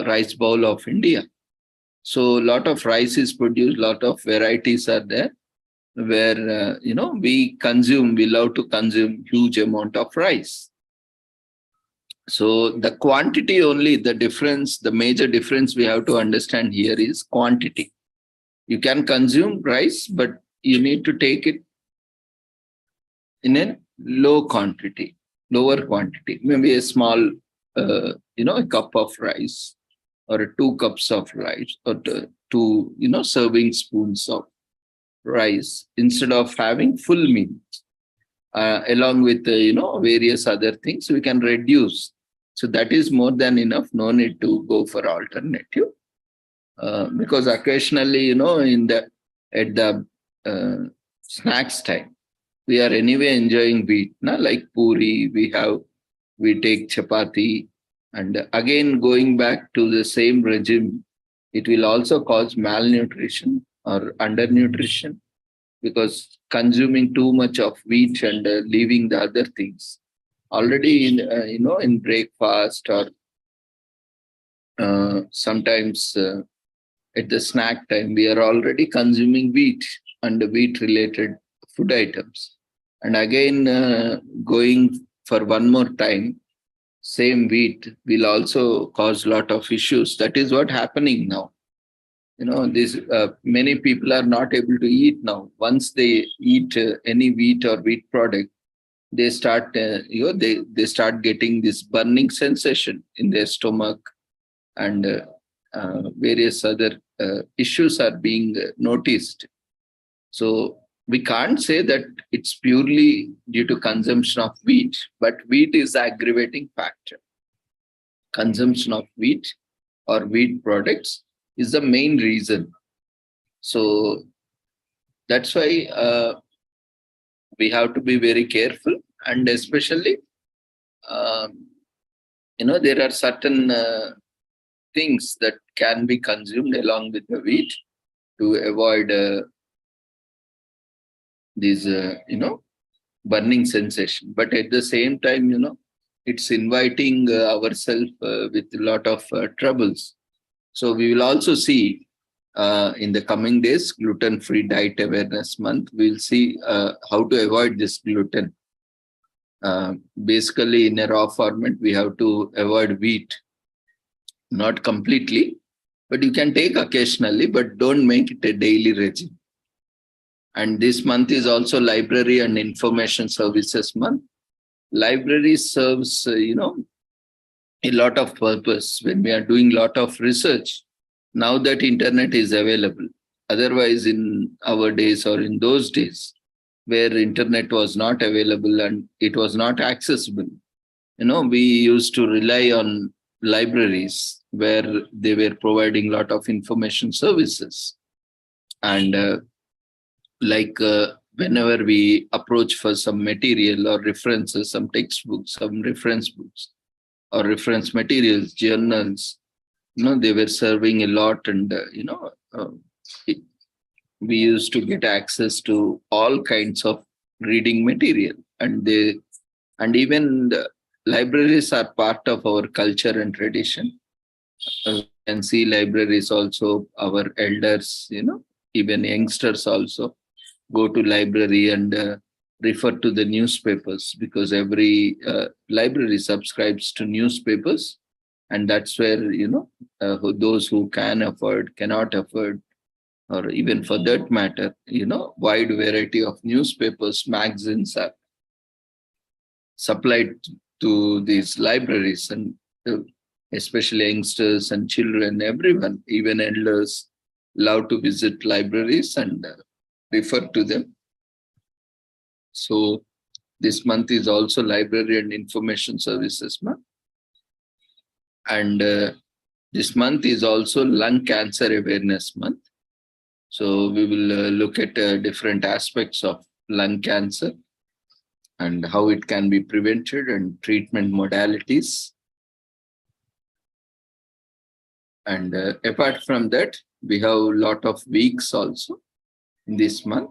rice bowl of India. So a lot of rice is produced, lot of varieties are there where we love to consume huge amount of rice. So the quantity only, the major difference we have to understand here is quantity. You can consume rice, but you need to take it in a lower quantity, maybe a small, a cup of rice or 2 cups of rice or two, serving spoons of rice instead of having full meal. Along with, various other things, we can reduce. So that is more than enough. No need to go for alternative. Because occasionally, at the snacks time, we are anyway enjoying wheat, like puri, we take chapati, and again going back to the same regime, it will also cause malnutrition or undernutrition because consuming too much of wheat and leaving the other things. Already in breakfast or sometimes at the snack time, we are already consuming wheat and wheat related food items. And again, going for one more time, same wheat will also cause a lot of issues. That is what happening now. Many people are not able to eat now. Once they eat any wheat or wheat product, they start, they start getting this burning sensation in their stomach, and various other issues are being noticed. So we can't say that it's purely due to consumption of wheat, but wheat is the aggravating factor. Consumption of wheat or wheat products is the main reason. So that's why we have to be very careful, and especially, there are certain things that can be consumed along with the wheat to avoid these, burning sensation. But at the same time, it's inviting ourselves with a lot of troubles. So we will also see in the coming days, gluten-free diet awareness month, we'll see how to avoid this gluten. Basically, in a raw format, we have to avoid wheat, not completely, but you can take occasionally, but don't make it a daily regime. And this month is also Library and Information Services month. Library serves, a lot of purpose when we are doing a lot of research. Now that internet is available, otherwise in our days or in those days where internet was not available and it was not accessible, we used to rely on libraries where they were providing a lot of information services. And whenever we approach for some material or references, some textbooks, some reference books or reference materials, journals, they were serving a lot. And, it, we used to get access to all kinds of reading material. And even the libraries are part of our culture and tradition. You can see libraries also, our elders, even youngsters also go to library and refer to the newspapers, because every library subscribes to newspapers. And that's where, those who can afford, cannot afford, or even for that matter, wide variety of newspapers, magazines are supplied to these libraries. And especially youngsters and children, everyone, even elders, love to visit libraries and refer to them. So this month is also Library and Information Services month. And this month is also Lung Cancer Awareness Month. So we will look at different aspects of lung cancer and how it can be prevented and treatment modalities. And apart from that, we have a lot of weeks also in this month.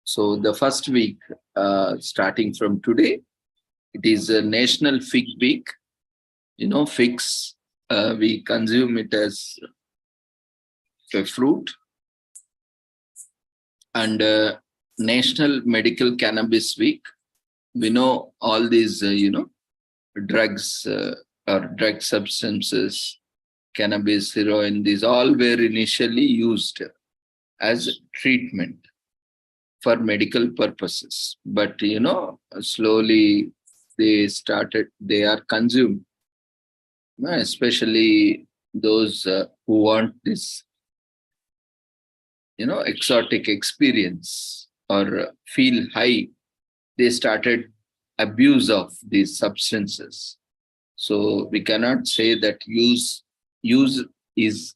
So the first week, starting from today, it is a National Fig Week. Figs, we consume it as a fruit. And National Medical Cannabis Week. We know all these, drugs or drug substances, cannabis, heroin, these all were initially used as treatment for medical purposes. But, slowly they are consumed, especially those who want this, exotic experience or feel high. They started abuse of these substances. So we cannot say that use is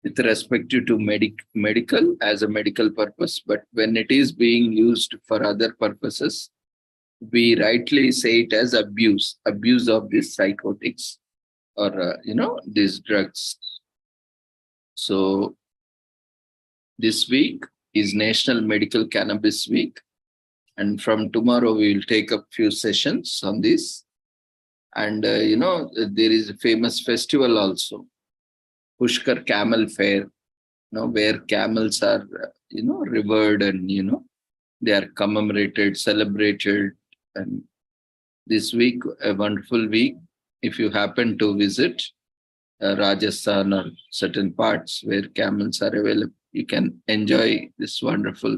with respect to medical as a medical purpose, but when it is being used for other purposes, we rightly say it as abuse of these psychotics or these drugs. So this week is National Medical Cannabis Week. And from tomorrow, we will take up few sessions on this. And, there is a famous festival also, Pushkar Camel Fair, where camels are, revered and, they are commemorated, celebrated. And this week, a wonderful week, if you happen to visit Rajasthan or certain parts where camels are available, you can enjoy this wonderful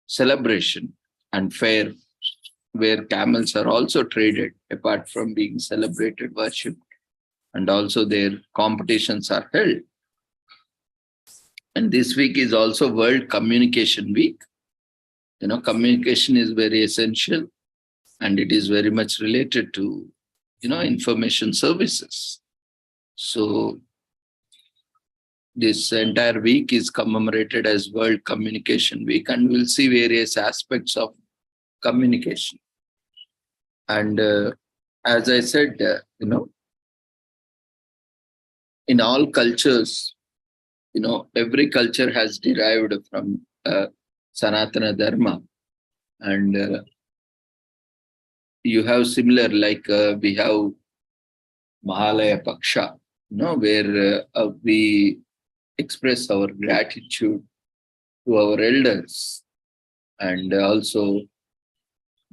celebration and fair where camels are also traded apart from being celebrated, worshipped, and also their competitions are held. And this week is also World Communication Week. Communication is very essential and it is very much related to, information services. So this entire week is commemorated as World Communication Week, and we'll see various aspects of communication. And as I said, in all cultures, every culture has derived from Sanatana Dharma. And you have similar, like we have Mahalaya Paksha, where we express our gratitude to our elders. And also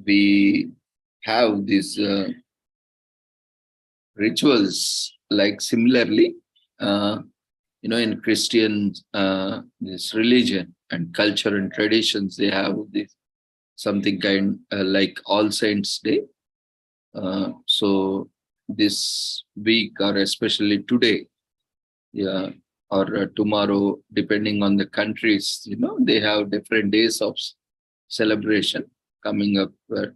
we have these rituals, like similarly, in Christian, this religion and culture and traditions, they have this something kind like All Saints Day. So this week, or especially today, or tomorrow, depending on the countries, they have different days of celebration coming up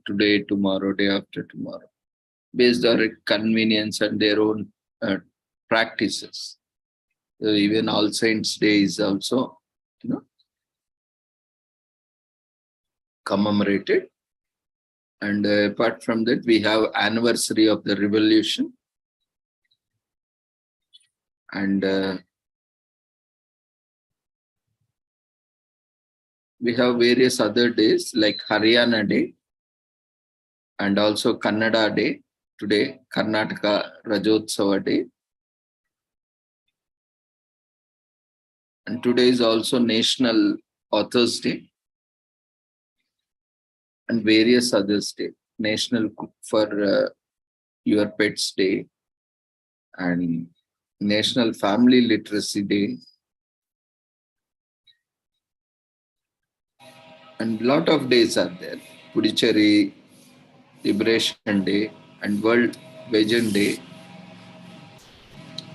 today, tomorrow, day after tomorrow, based on convenience and their own practices. Even All Saints Day is also, commemorated. And apart from that, we have anniversary of the revolution. And we have various other days like Haryana Day and also Kannada Day. Today, Karnataka Rajotsava Day. And today is also National Authors Day and various others day. National Cook for Your Pets Day and National Family Literacy Day. And lot of days are there. Puducherry Liberation Day and World Vegan Day.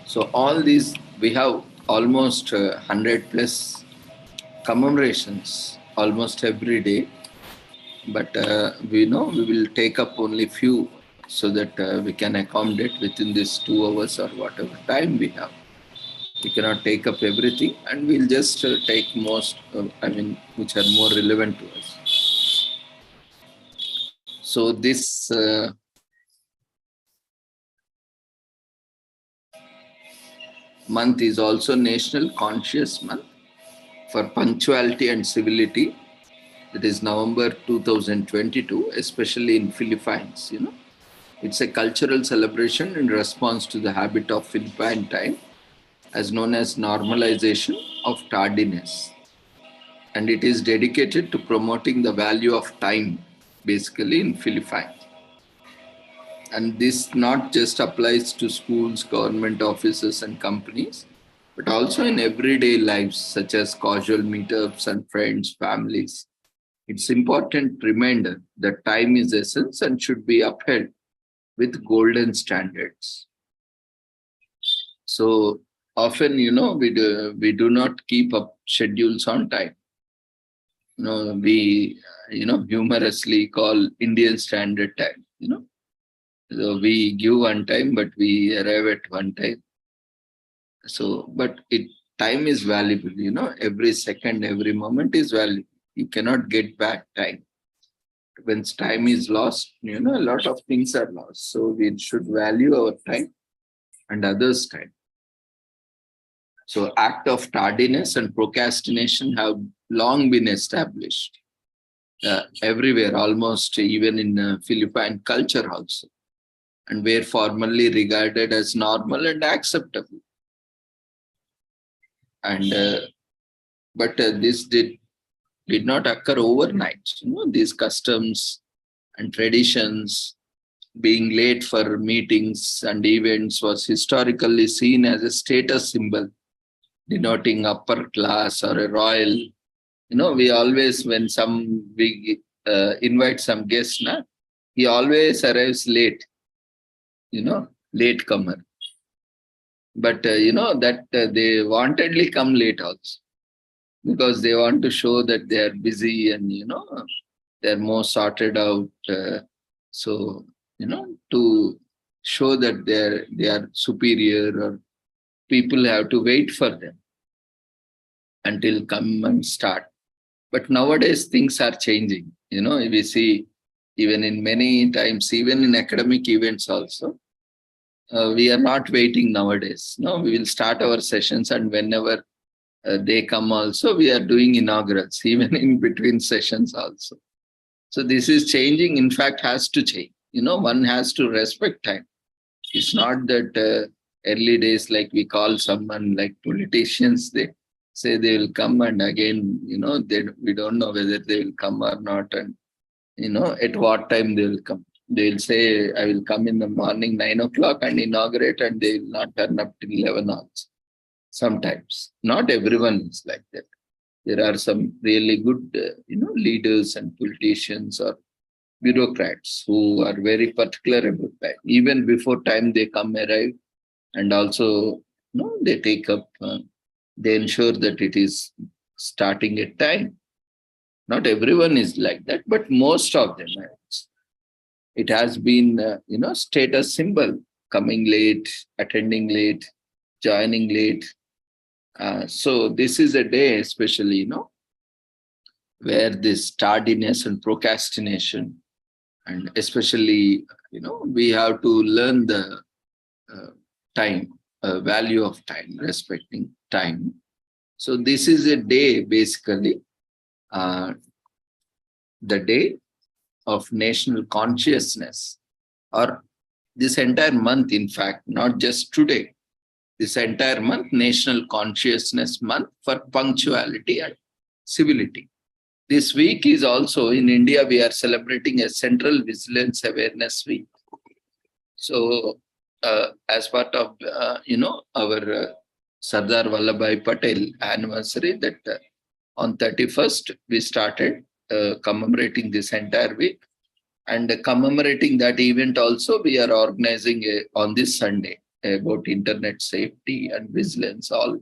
So all these, we have almost 100 plus commemorations almost every day. But we know we will take up only few so that we can accommodate within this 2 hours or whatever time we have. We cannot take up everything, and we'll just take most, which are more relevant to us. So this month is also National Conscious Month for Punctuality and Civility. It is November 2022, especially in Philippines, It's a cultural celebration in response to the habit of Philippine time, as known as normalization of tardiness. And it is dedicated to promoting the value of time, basically in Philippines. And this not just applies to schools, government offices, and companies, but also in everyday lives, such as casual meetups and friends, families. It's important reminder that time is essence and should be upheld with golden standards. So often, we do not keep up schedules on time. We, humorously call Indian Standard Time, So we give one time, but we arrive at one time. So, but time is valuable, every second, every moment is valuable. You cannot get back time. When time is lost, a lot of things are lost. So we should value our time and others' time. So act of tardiness and procrastination have long been established everywhere, almost even in Philippine culture also, and were formerly regarded as normal and acceptable. And but this did not occur overnight. These customs and traditions, being late for meetings and events, was historically seen as a status symbol, denoting upper class or a royal. We always, when we invite some guest, he always arrives late, late comer. But, that they wantedly come late also, because they want to show that they are busy and, they're more sorted out. So, to show that they are superior, or people have to wait for them until come and start. But nowadays things are changing. We see even in many times, even in academic events also, we are not waiting nowadays. We will start our sessions, and whenever they come also, we are doing inaugurals, even in between sessions also. So this is changing, in fact, has to change. One has to respect time. It's not that early days, like we call someone like politicians, they say they will come, and again, we don't know whether they will come or not, and, at what time they will come. They will say, I will come in the morning 9 o'clock and inaugurate, and they will not turn up till 11 hours. Sometimes, not everyone is like that. There are some really good, leaders and politicians or bureaucrats who are very particular about that. Even before time they arrive, and also, they take up, they ensure that it is starting at time. Not everyone is like that, but most of them. It has been, status symbol, coming late, attending late, joining late. So this is a day, especially, where this tardiness and procrastination, and especially, we have to learn the time, value of time, respecting time. So this is a day, basically, the day of national consciousness, or this entire month, in fact, not just today, this entire month, National Consciousness Month for punctuality and civility. This week is also in India, we are celebrating a Central Vigilance Awareness Week. So, as part of, our Sardar Vallabhbhai Patel anniversary, that on 31st, we started commemorating this entire week. And commemorating that event also, we are organizing on this Sunday about internet safety and vigilance, all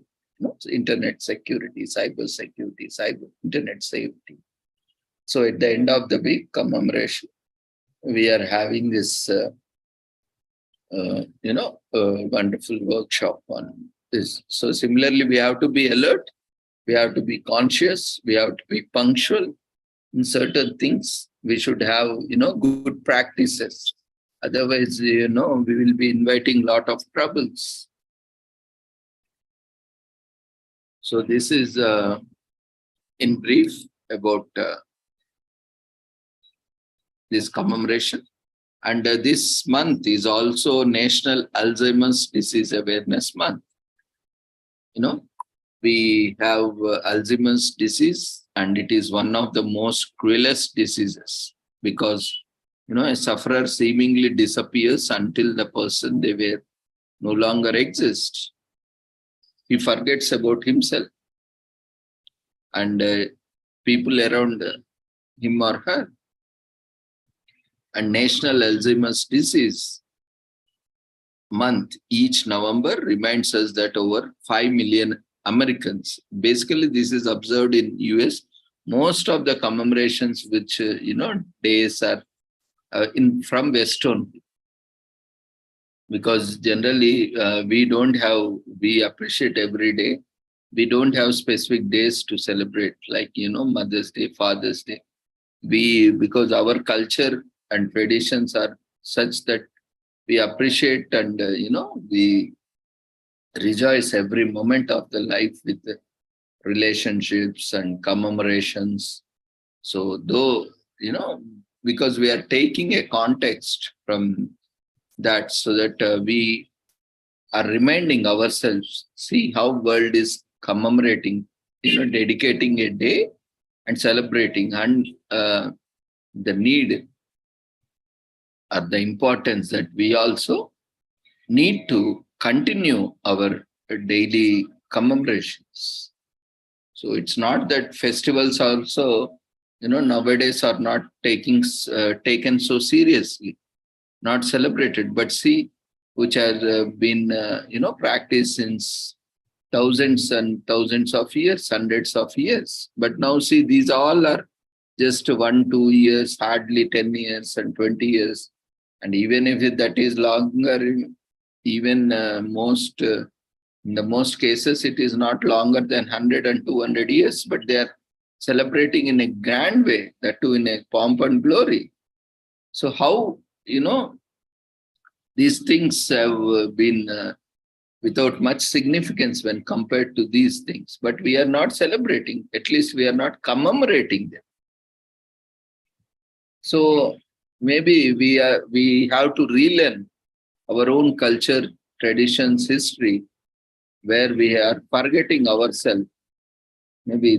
internet security, cyber security, internet safety. So at the end of the week commemoration, we are having this, wonderful workshop on this. So similarly, we have to be alert, we have to be conscious, we have to be punctual in certain things. We should have, good practices. Otherwise, we will be inviting a lot of troubles. So this is in brief about this commemoration. And this month is also National Alzheimer's Disease Awareness Month. We have Alzheimer's disease, and it is one of the most cruelest diseases, because a sufferer seemingly disappears until the person they were no longer exists. He forgets about himself and people around him or her. And National Alzheimer's Disease Month each November reminds us that over 5 million Americans, basically this is observed in US. Most of the commemorations which, days are from West only. Because generally we appreciate every day. We don't have specific days to celebrate, like, Mother's Day, Father's Day. Because our culture and traditions are such that we appreciate and, we rejoice every moment of the life with the relationships and commemorations. So though, because we are taking a context from that, so that we are reminding ourselves, see how world is commemorating, dedicating a day and celebrating, and the need or the importance that we also need to continue our daily commemorations. So it's not that festivals also, nowadays are not taken so seriously, not celebrated, but see, which has been, practiced since thousands and thousands of years, hundreds of years. But now see, these all are just 1-2 years, hardly 10 years and 20 years. And even if that is longer, even in the most cases, it is not longer than 100 and 200 years, but they are celebrating in a grand way, that too in a pomp and glory. So how, these things have been without much significance when compared to these things, but we are not celebrating, at least we are not commemorating them. So maybe we have to relearn our own culture, traditions, history, where we are forgetting ourselves. Maybe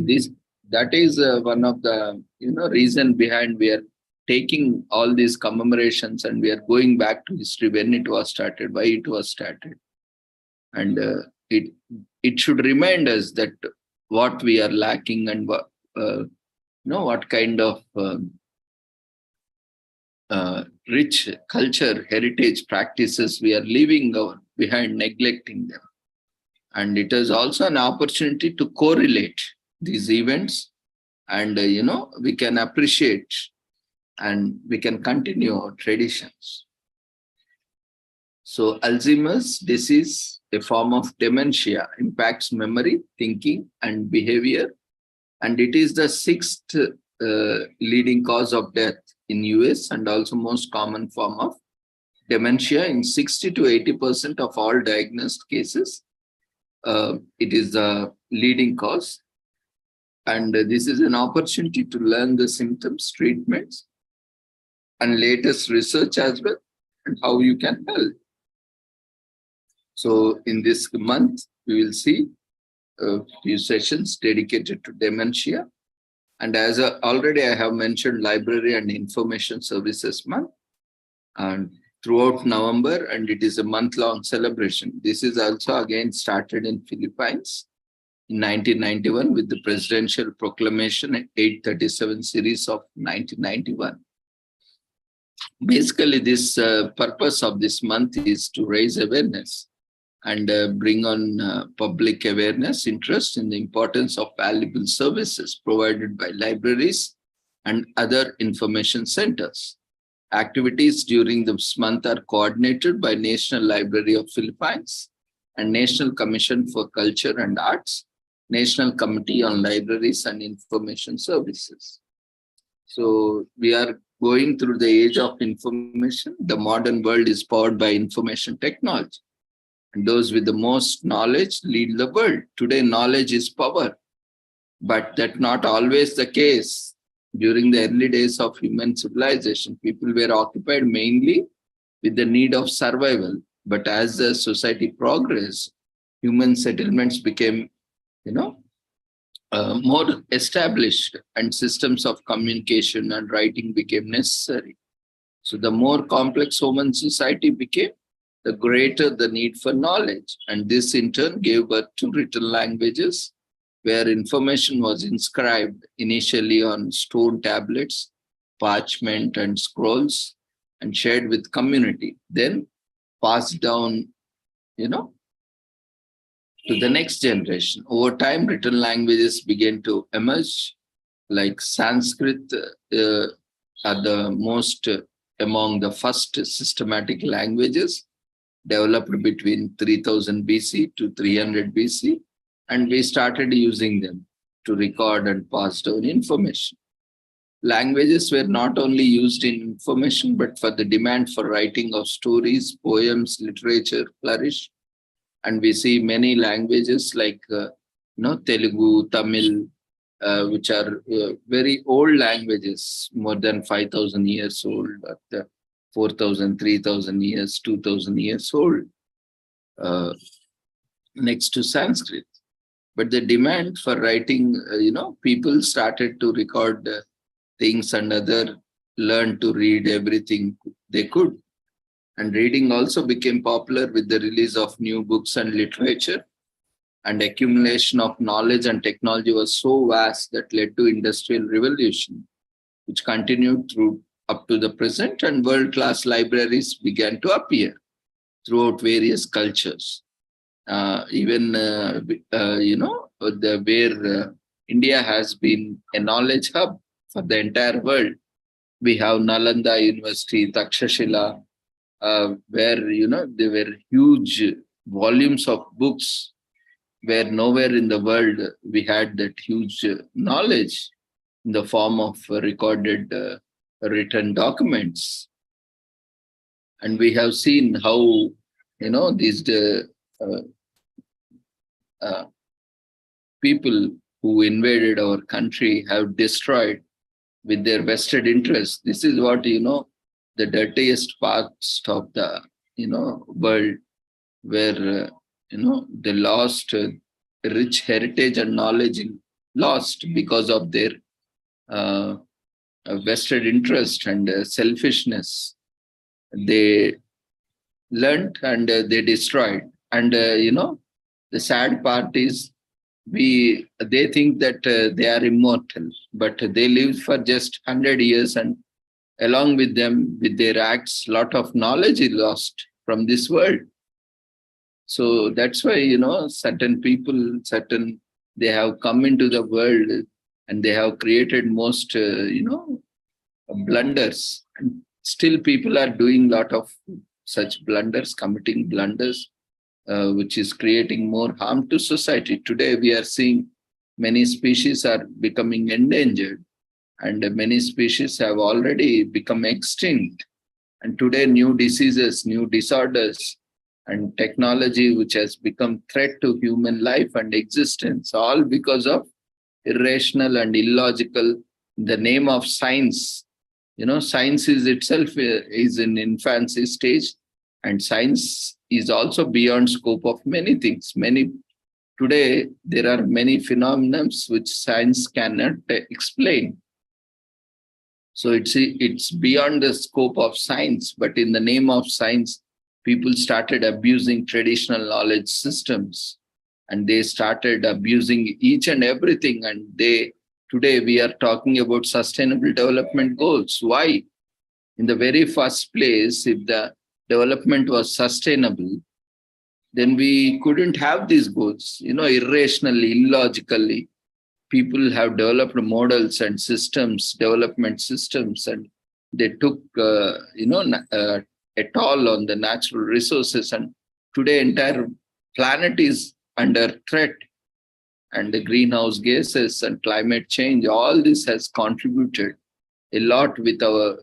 that is one of the reason behind we are taking all these commemorations, and we are going back to history, when it was started, why it was started, and it should remind us that what we are lacking, and what kind of rich culture, heritage practices we are leaving behind, neglecting them. And it is also an opportunity to correlate these events and we can appreciate and we can continue our traditions. So Alzheimer's disease, a form of dementia, impacts memory, thinking, and behavior, and it is the sixth leading cause of death in US and also most common form of dementia. In 60 to 80% of all diagnosed cases, it is the leading cause. And this is an opportunity to learn the symptoms, treatments, and latest research as well, and how you can help. So in this month, we will see a few sessions dedicated to dementia. And as already I have mentioned, Library and Information Services Month, and throughout November, and it is a month-long celebration. This is also again started in Philippines in 1991 with the Presidential Proclamation 837 series of 1991. Basically, this purpose of this month is to raise awareness and bring on public awareness, interest in the importance of valuable services provided by libraries and other information centers. Activities during this month are coordinated by National Library of Philippines and National Commission for Culture and Arts, National Committee on Libraries and Information Services. So we are going through the age of information. The modern world is powered by information technology. And those with the most knowledge lead the world. Today, knowledge is power, but that's not always the case. During the early days of human civilization, people were occupied mainly with the need of survival. But as the society progressed, human settlements became, more established, and systems of communication and writing became necessary. So the more complex human society became, the greater the need for knowledge. And this in turn gave birth to written languages, where information was inscribed initially on stone tablets, parchment, and scrolls, and shared with community, then passed down, to the next generation. Over time, written languages began to emerge, like Sanskrit are the most among the first systematic languages, developed between 3000 BC to 300 BC, and we started using them to record and pass down information. Languages were not only used in information, but for the demand for writing of stories, poems, literature flourished. And we see many languages like Telugu, Tamil, which are very old languages, more than 5,000 years old, 4,000, 3,000 years, 2,000 years old, next to Sanskrit. But the demand for writing, people started to record things and other learned to read everything they could. And reading also became popular with the release of new books and literature. And accumulation of knowledge and technology was so vast that led to industrial revolution, which continued through up to the present, and world-class libraries began to appear throughout various cultures. Where India has been a knowledge hub for the entire world. We have Nalanda University, Takshashila, where there were huge volumes of books, where nowhere in the world we had that huge knowledge in the form of recorded written documents. And we have seen how these people who invaded our country have destroyed with their vested interests. This is what the dirtiest parts of the world, where they lost rich heritage and knowledge lost because of their vested interest and selfishness. They learned and they destroyed. And the sad part is they think that they are immortal, but they lived for just 100 years, and along with them, with their acts, lot of knowledge is lost from this world. So that's why certain people, they have come into the world and they have created most, blunders. And still people are doing a lot of such blunders, committing blunders, which is creating more harm to society. Today, we are seeing many species are becoming endangered, and many species have already become extinct. And today, new diseases, new disorders, and technology which has become threat to human life and existence, all because of irrational and illogical, in the name of science. Science is itself is in infancy stage, and science is also beyond scope of many things. Today, there are many phenomena which science cannot explain. So it's beyond the scope of science, but in the name of science, people started abusing traditional knowledge systems, and they started abusing each and everything. And today we are talking about sustainable development goals. Why? In the very first place, if the development was sustainable, then we couldn't have these goals. Irrationally, illogically, people have developed models and systems, development systems, and they took, a toll on the natural resources. And today, entire planet is under threat. And the greenhouse gases and climate change, all this has contributed a lot with our,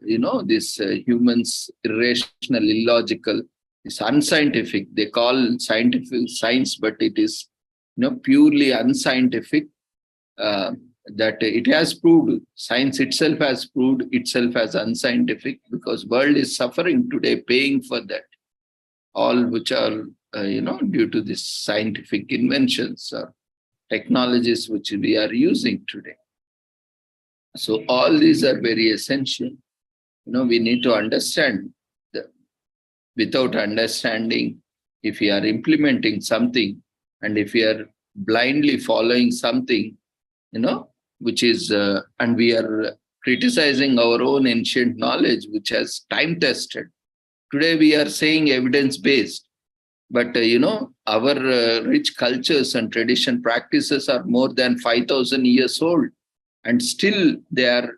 this humans, irrational, illogical, it's unscientific. They call scientific science, but it is, purely unscientific. That it has proved, science itself has proved itself as unscientific, because world is suffering today, paying for that, all which are, due to these scientific inventions or technologies which we are using today. So all these are very essential. We need to understand that. Without understanding, if we are implementing something, and if we are blindly following something, which is, and we are criticizing our own ancient knowledge, which has time tested. Today we are saying evidence-based, but our rich cultures and tradition practices are more than 5,000 years old, and still they are,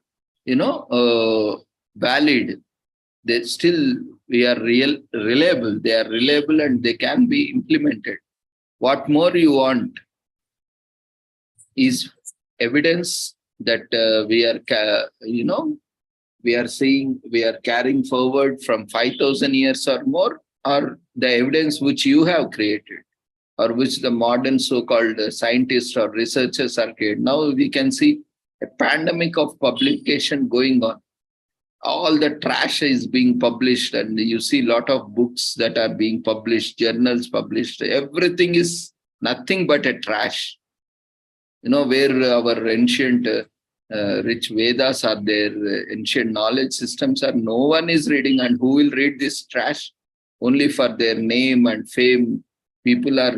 valid. They still, we are reliable. They are reliable and they can be implemented. What more you want is evidence that we are seeing, we are carrying forward from 5,000 years or more, or the evidence which you have created, or which the modern so-called scientists or researchers are creating. Now we can see a pandemic of publication going on. All the trash is being published, and you see a lot of books that are being published, journals published. Everything is nothing but a trash. Where our ancient rich Vedas are there, ancient knowledge systems are, no one is reading. And who will read this trash? Only for their name and fame. People are,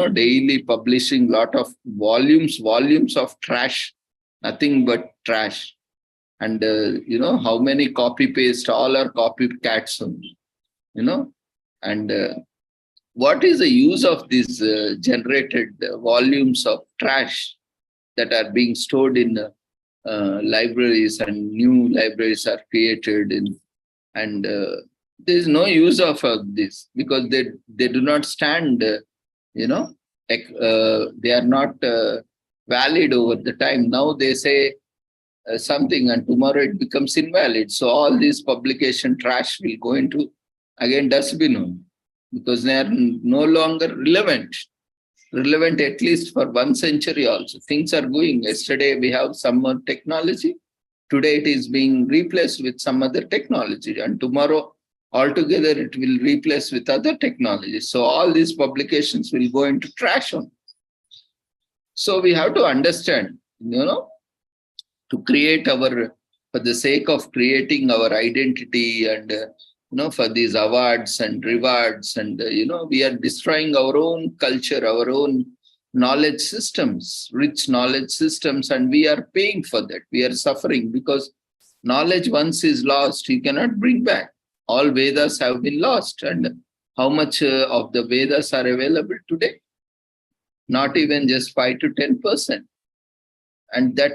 daily publishing lot of volumes of trash, nothing but trash. And, how many copy paste, all are copycats only, and what is the use of these generated volumes of trash that are being stored in libraries, and new libraries are created in, and there is no use of this, because they do not stand, they are not valid over the time. Now they say something and tomorrow it becomes invalid. So all this publication trash will go into, again, dustbin only, because they are no longer relevant at least for 1 century also. Things are going. Yesterday we have some more technology. Today it is being replaced with some other technology, and tomorrow altogether it will replace with other technologies. So all these publications will go into trash only. So we have to understand, to create for the sake of creating our identity, and for these awards and rewards, and we are destroying our own culture, our own knowledge systems, rich knowledge systems, and we are paying for that. We are suffering, because knowledge once is lost, you cannot bring back. All Vedas have been lost, and how much of the Vedas are available today? Not even just 5 to 10%. And that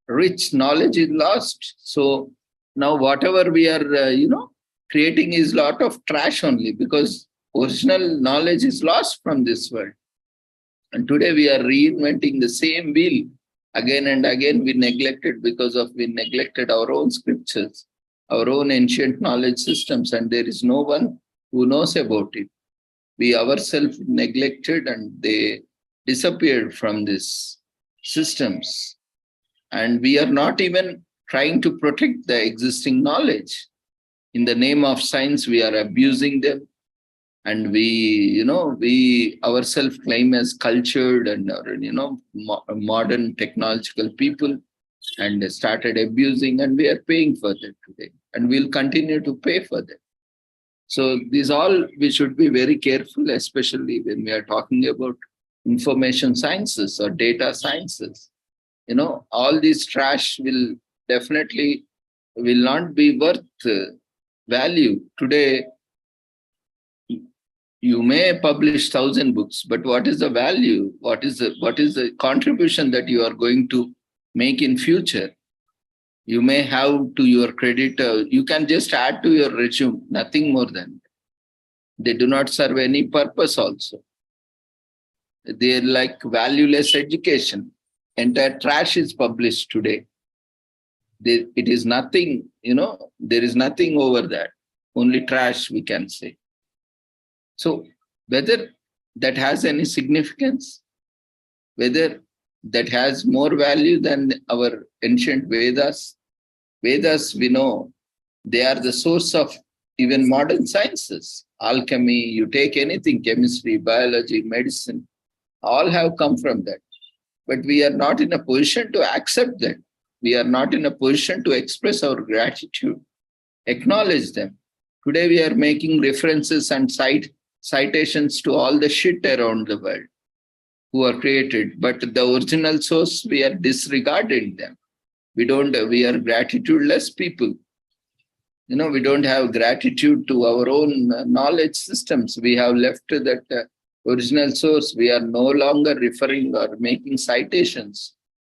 rich knowledge is lost. So now whatever we are, creating is lot of trash only, because original knowledge is lost from this world. And today we are reinventing the same wheel again and again. We neglected our own scriptures, our own ancient knowledge systems, and there is no one who knows about it. We ourselves neglected and they disappeared from these systems. And we are not even trying to protect the existing knowledge. In the name of science, we are abusing them. And we ourselves claim as cultured and, modern technological people, and started abusing, and we are paying for that today. And we'll continue to pay for that. So these all, we should be very careful, especially when we are talking about information sciences or data sciences. All this trash will definitely will not be worth value. Today, you may publish 1,000 books, but what is the value? What is the contribution that you are going to make in future? You may have to your credit, you can just add to your resume, nothing more than that. They do not serve any purpose also. They're like valueless education. Entire trash is published today. It is nothing, there is nothing over that. Only trash, we can say. So whether that has any significance, whether that has more value than our ancient Vedas. Vedas, we know, they are the source of even modern sciences. Alchemy, you take anything, chemistry, biology, medicine, all have come from that. But we are not in a position to accept that. We are not in a position to express our gratitude, acknowledge them. Today we are making references and citations to all the shit around the world who are created, but the original source, we are disregarding them. We are gratitudeless people. We don't have gratitude to our own knowledge systems. We have left that original source. We are no longer referring or making citations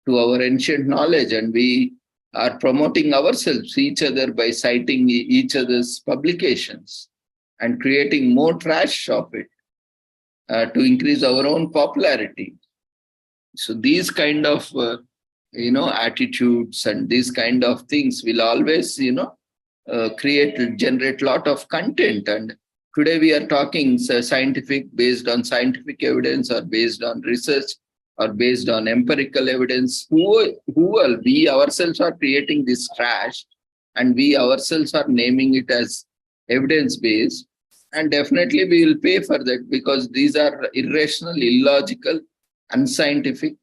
to our ancient knowledge, and we are promoting ourselves, each other, by citing each other's publications and creating more trash of it to increase our own popularity. So these kind of, attitudes and these kind of things will always, generate lot of content. And today we are talking scientific, based on scientific evidence, or based on research, or based on empirical evidence. We ourselves are creating this trash, and we ourselves are naming it as evidence-based. And definitely we will pay for that, because these are irrational, illogical, unscientific,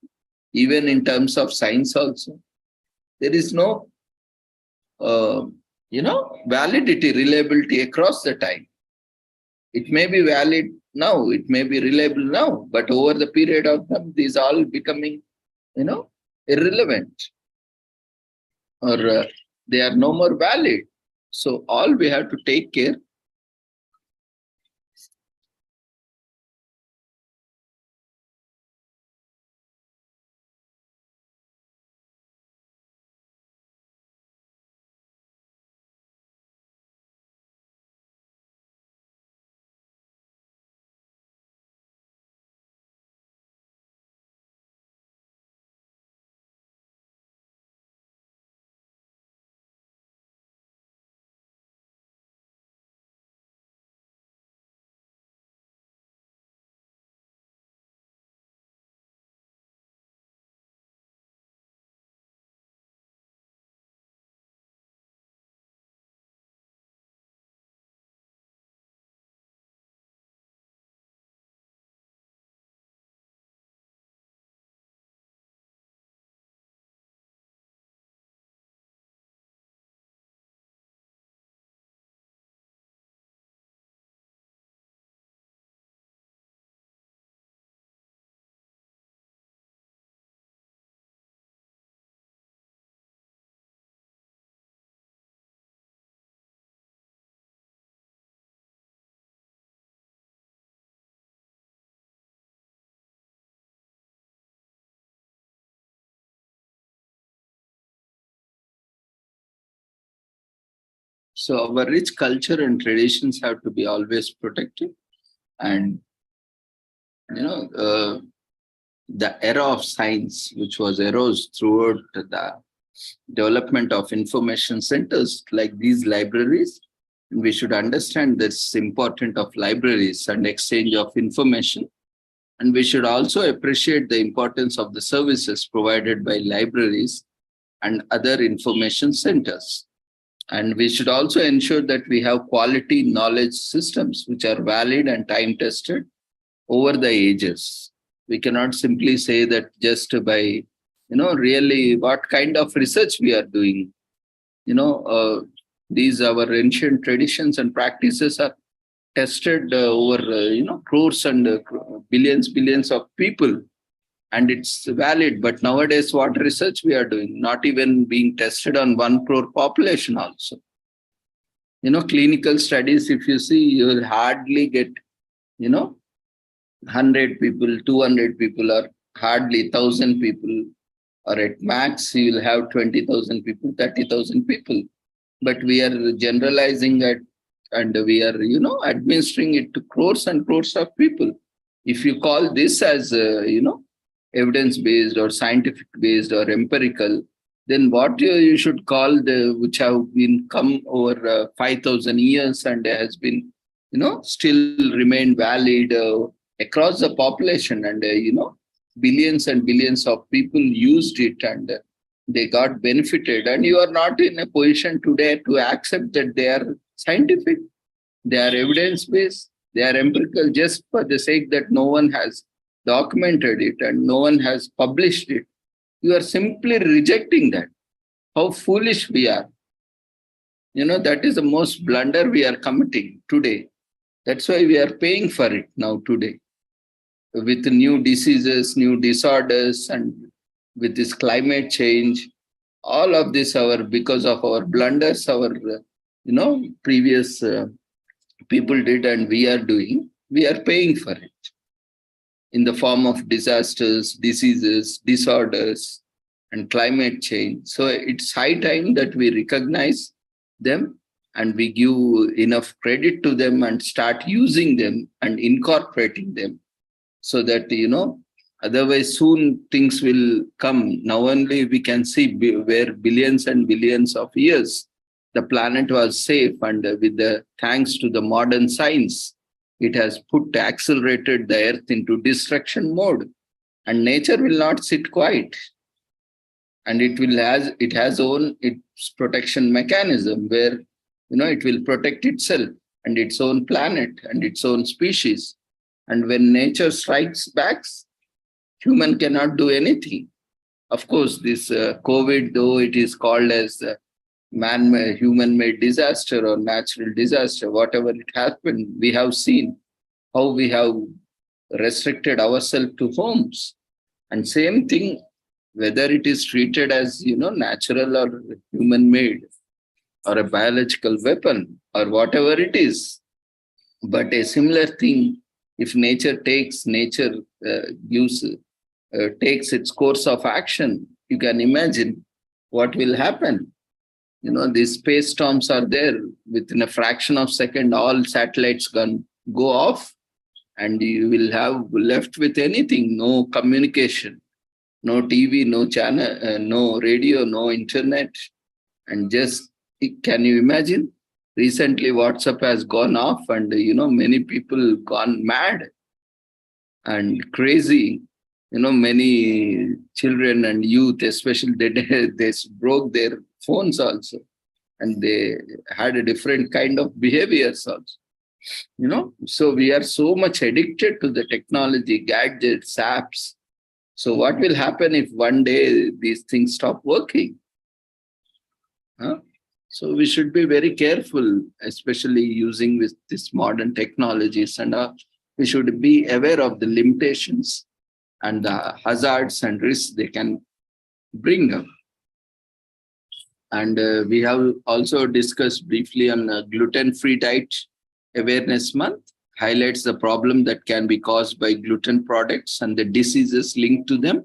even in terms of science also. There is no, validity, reliability across the time. It may be valid now, it may be reliable now, but over the period of time, these all becoming, irrelevant, or they are no more valid. So all we have to take care So our rich culture and traditions have to be always protected. And, the era of science, which was arose throughout the development of information centers like these libraries, we should understand this importance of libraries and exchange of information. And we should also appreciate the importance of the services provided by libraries and other information centers. And we should also ensure that we have quality knowledge systems which are valid and time tested over the ages. We cannot simply say that just by, really what kind of research we are doing. These our ancient traditions and practices are tested over, crores and billions of people, and it's valid. But nowadays, what research we are doing? Not even being tested on 1 crore population also. Clinical studies, if you see, you will hardly get, 100 people, 200 people, or hardly 1,000 people, or at max, you will have 20,000 people, 30,000 people. But we are generalizing it, and we are, administering it to crores and crores of people. If you call this as, evidence-based or scientific-based or empirical, then what you should call which have been come over 5,000 years and has been, still remain valid across the population, and, billions and billions of people used it and they got benefited. And you are not in a position today to accept that they are scientific, they are evidence-based, they are empirical, just for the sake that no one has documented it and no one has published it. You are simply rejecting that. How foolish we are. That is the most blunder we are committing today. That's why we are paying for it now today. With new diseases, new disorders, and with this climate change, all of this because of our blunders, our previous people did and we are doing, we are paying for it in the form of disasters, diseases, disorders, and climate change. So it's high time that we recognize them and we give enough credit to them and start using them and incorporating them, so that, otherwise soon things will come. Now only we can see where billions and billions of years the planet was safe, and with the thanks to the modern science, it has accelerated the earth into destruction mode, and nature will not sit quiet, and it has its protection mechanism where, it will protect itself and its own planet and its own species. And when nature strikes back, human cannot do anything. Of course, this COVID, though it is called as man-made, human-made disaster or natural disaster, whatever it happened, we have seen how we have restricted ourselves to homes. And same thing, whether it is treated as, natural or human-made or a biological weapon or whatever it is. But a similar thing, if nature takes its course of action, you can imagine what will happen. These space storms are there. Within a fraction of a second, all satellites can go off, and you will have left with anything, no communication, no TV, no channel, no radio, no internet. And just, can you imagine? Recently, WhatsApp has gone off, and, many people gone mad and crazy. Many children and youth, especially, they broke their phones also, and they had a different kind of behaviors also. So we are so much addicted to the technology, gadgets, apps. So what will happen if one day these things stop working? So we should be very careful, especially using with this modern technologies, and we should be aware of the limitations and the hazards and risks they can bring up. And we have also discussed briefly on gluten-free diet awareness month, highlights the problem that can be caused by gluten products and the diseases linked to them.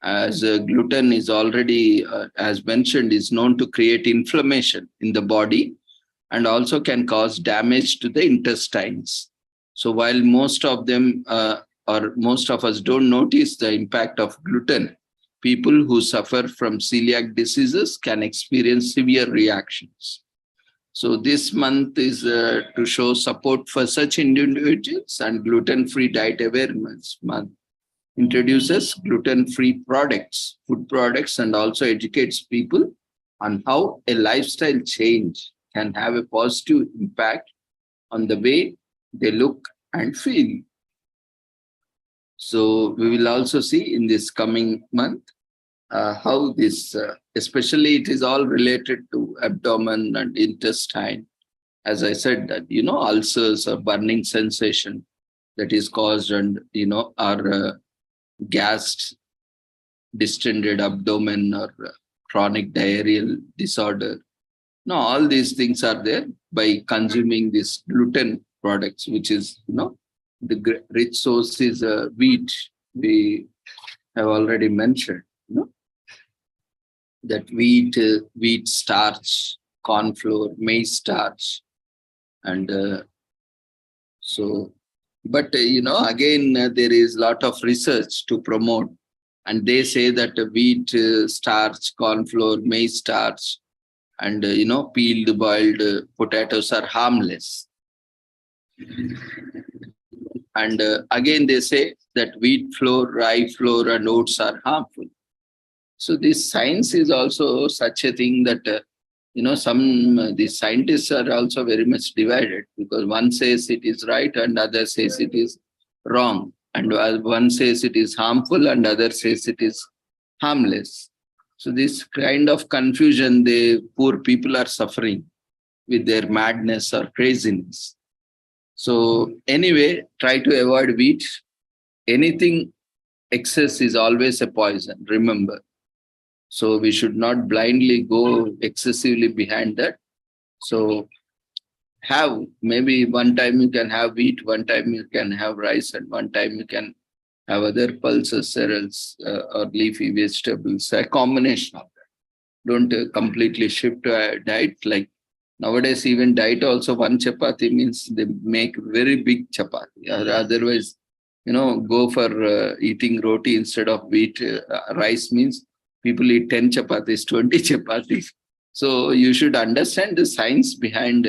As gluten is already, as mentioned, is known to create inflammation in the body and also can cause damage to the intestines. So while most of them or most of us don't notice the impact of gluten, people who suffer from celiac diseases can experience severe reactions. So this month is to show support for such individuals, and gluten-free diet awareness month introduces gluten-free products, food products, and also educates people on how a lifestyle change can have a positive impact on the way they look and feel. So we will also see in this coming month how this, especially it is all related to abdomen and intestine. As I said that, ulcers or burning sensation that is caused and, our gassed, distended abdomen or chronic diarrheal disorder. No, all these things are there by consuming this gluten products, which is, the rich source is wheat. We have already mentioned, that wheat starch, corn flour, maize starch, and again, there is a lot of research to promote, and they say that wheat starch, corn flour, maize starch, and peeled boiled potatoes are harmless. And again, they say that wheat flour, rye flour, and oats are harmful. So this science is also such a thing that, the scientists are also very much divided, because one says it is right and other says it is wrong. And one says it is harmful and other says it is harmless. So this kind of confusion, the poor people are suffering with their madness or craziness. So anyway, try to avoid wheat. Anything excess is always a poison, remember. So we should not blindly go excessively behind that. So maybe one time you can have wheat, one time you can have rice, and one time you can have other pulses, cereals, or leafy vegetables, a combination of that. Don't completely shift to a diet. Like nowadays, even diet also, one chapati means they make very big chapati. Otherwise, go for eating roti instead of wheat. Rice means people eat 10 chapatis, 20 chapatis. So you should understand the science behind,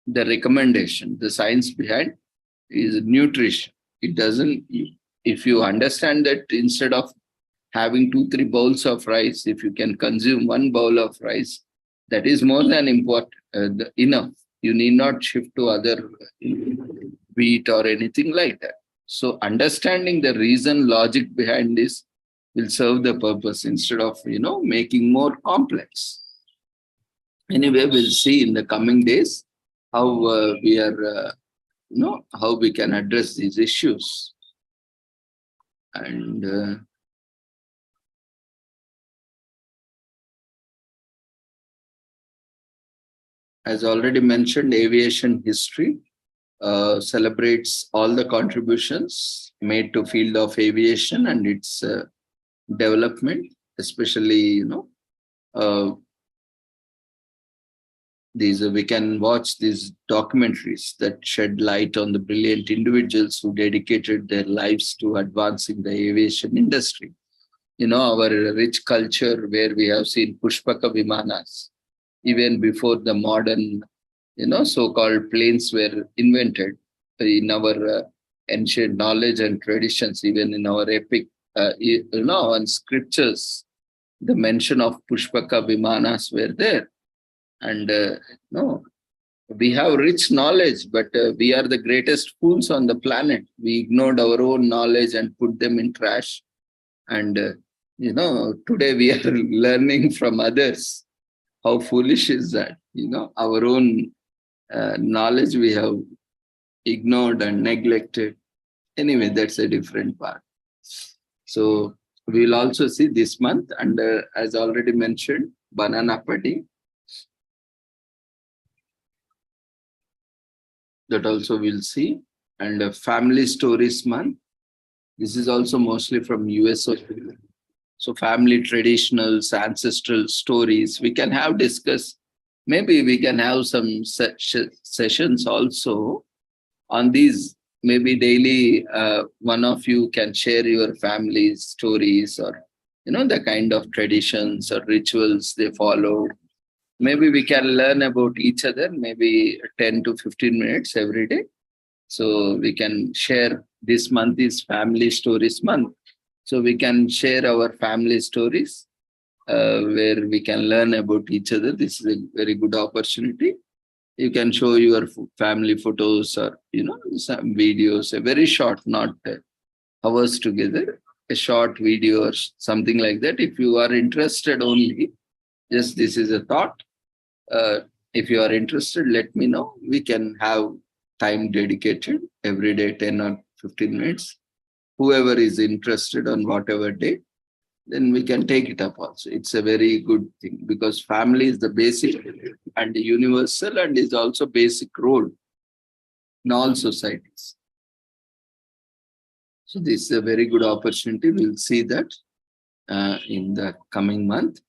the recommendation. The science behind is nutrition. It doesn't, if you understand that instead of having 2-3 bowls of rice, if you can consume 1 bowl of rice, that is more than important, enough. You need not shift to other wheat or anything like that. So understanding the reason, logic behind this will serve the purpose instead of, making more complex. Anyway, we'll see in the coming days how we are, how we can address these issues. And as already mentioned, aviation history celebrates all the contributions made to field of aviation and its development, especially, we can watch these documentaries that shed light on the brilliant individuals who dedicated their lives to advancing the aviation industry. Our rich culture where we have seen Pushpaka Vimanas, even before the modern, so-called planes were invented, in our ancient knowledge and traditions, even in our epic, and scriptures, the mention of Pushpaka Vimanas were there. And we have rich knowledge, but we are the greatest fools on the planet. We ignored our own knowledge and put them in trash. And, today we are learning from others. How foolish is that? Our own knowledge we have ignored and neglected. Anyway, that's a different part. So we will also see this month, and as already mentioned, banana pudding. That also we'll see. And family stories month. This is also mostly from US. So family traditionals, ancestral stories, we can have discuss maybe we can have some sessions also on these. Maybe daily, one of you can share your family's stories, or the kind of traditions or rituals they follow. Maybe we can learn about each other, maybe 10 to 15 minutes every day. So we can share. This month is Family Stories Month. So we can share our family stories, where we can learn about each other. This is a very good opportunity. You can show your family photos, or some videos, a very short, not hours together, a short video or something like that. If you are interested only, just this is a thought. If you are interested, let me know. We can have time dedicated every day, 10 or 15 minutes. Whoever is interested on whatever day, then we can take it up also. It's a very good thing, because family is the basic and the universal, and is also basic role in all societies. So this is a very good opportunity. We'll see that in the coming month.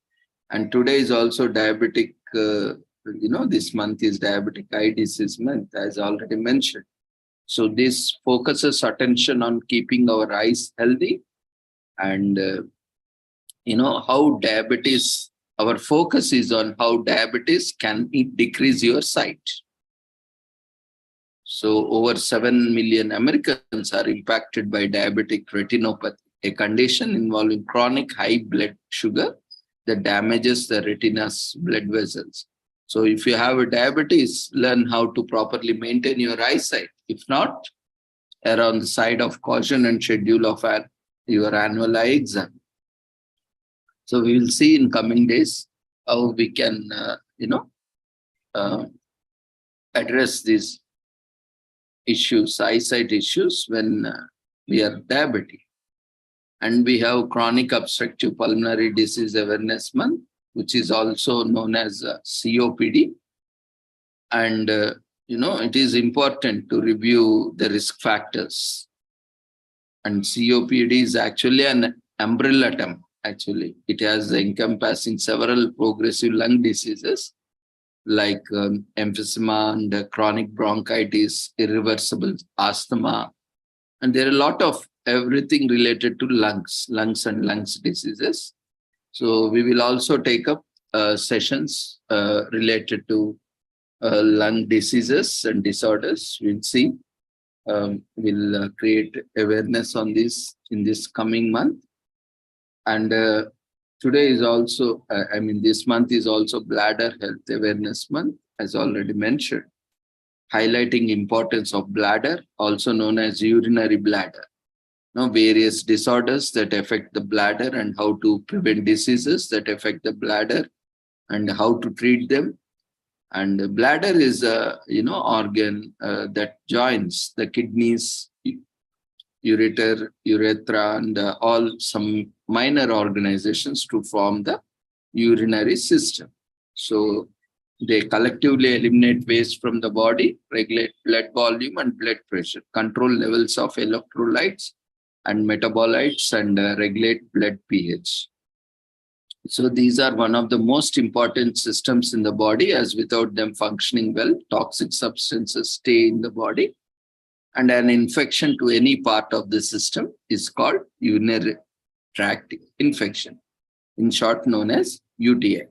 And today is also diabetic, this month is diabetic eye disease month, as already mentioned. So this focuses attention on keeping our eyes healthy, and how diabetes, our focus is on how diabetes can decrease your sight. So over 7 million Americans are impacted by diabetic retinopathy, a condition involving chronic high blood sugar that damages the retina's blood vessels. So if you have a diabetes, learn how to properly maintain your eyesight. If not, err on the side of caution and schedule of your annual eye exam. So we will see in coming days how we can, address these issues, eyesight issues, when we are diabetic. And we have Chronic Obstructive Pulmonary Disease Awareness Month, which is also known as COPD. And, it is important to review the risk factors. And COPD is actually an umbrella term. Actually, it has encompassing several progressive lung diseases like emphysema and chronic bronchitis, irreversible asthma. And there are a lot of everything related to lungs and lungs diseases. So we will also take up sessions related to lung diseases and disorders. We'll see. We'll create awareness on this in this coming month. And today is also, this month is also Bladder Health Awareness Month, as already mentioned, highlighting importance of bladder, also known as urinary bladder. Various disorders that affect the bladder, and how to prevent diseases that affect the bladder and how to treat them. And the bladder is a organ that joins the kidneys, urethra, and all some minor organizations to form the urinary system. So they collectively eliminate waste from the body, regulate blood volume and blood pressure, control levels of electrolytes and metabolites, and regulate blood pH. So these are one of the most important systems in the body, as without them functioning well, toxic substances stay in the body. And an infection to any part of the system is called urinary tract infection, in short known as UTI.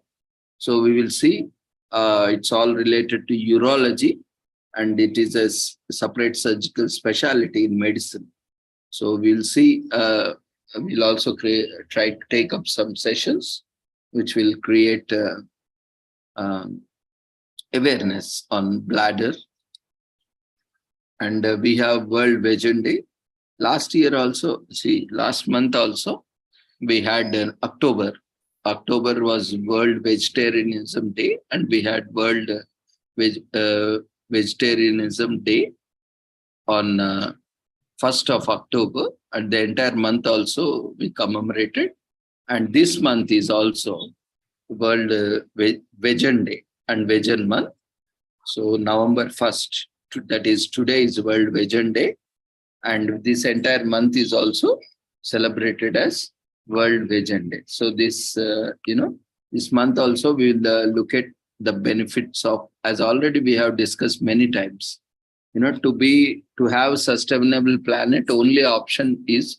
So we will see it's all related to urology, and it is a separate surgical specialty in medicine. So we'll see, we'll also try to take up some sessions which will create awareness on bladder. And we have World Vegan Day. Last month also, we had October. October was World Vegetarianism Day, and we had World Vegetarianism Day on 1st of October, and the entire month also we commemorated. And this month is also World Vegan Day and Vegan Month. So November 1st, that is today, is World Vegan Day, and this entire month is also celebrated as World Vegan Day. So this, this month also we will look at the benefits of, as already we have discussed many times, to have sustainable planet, only option is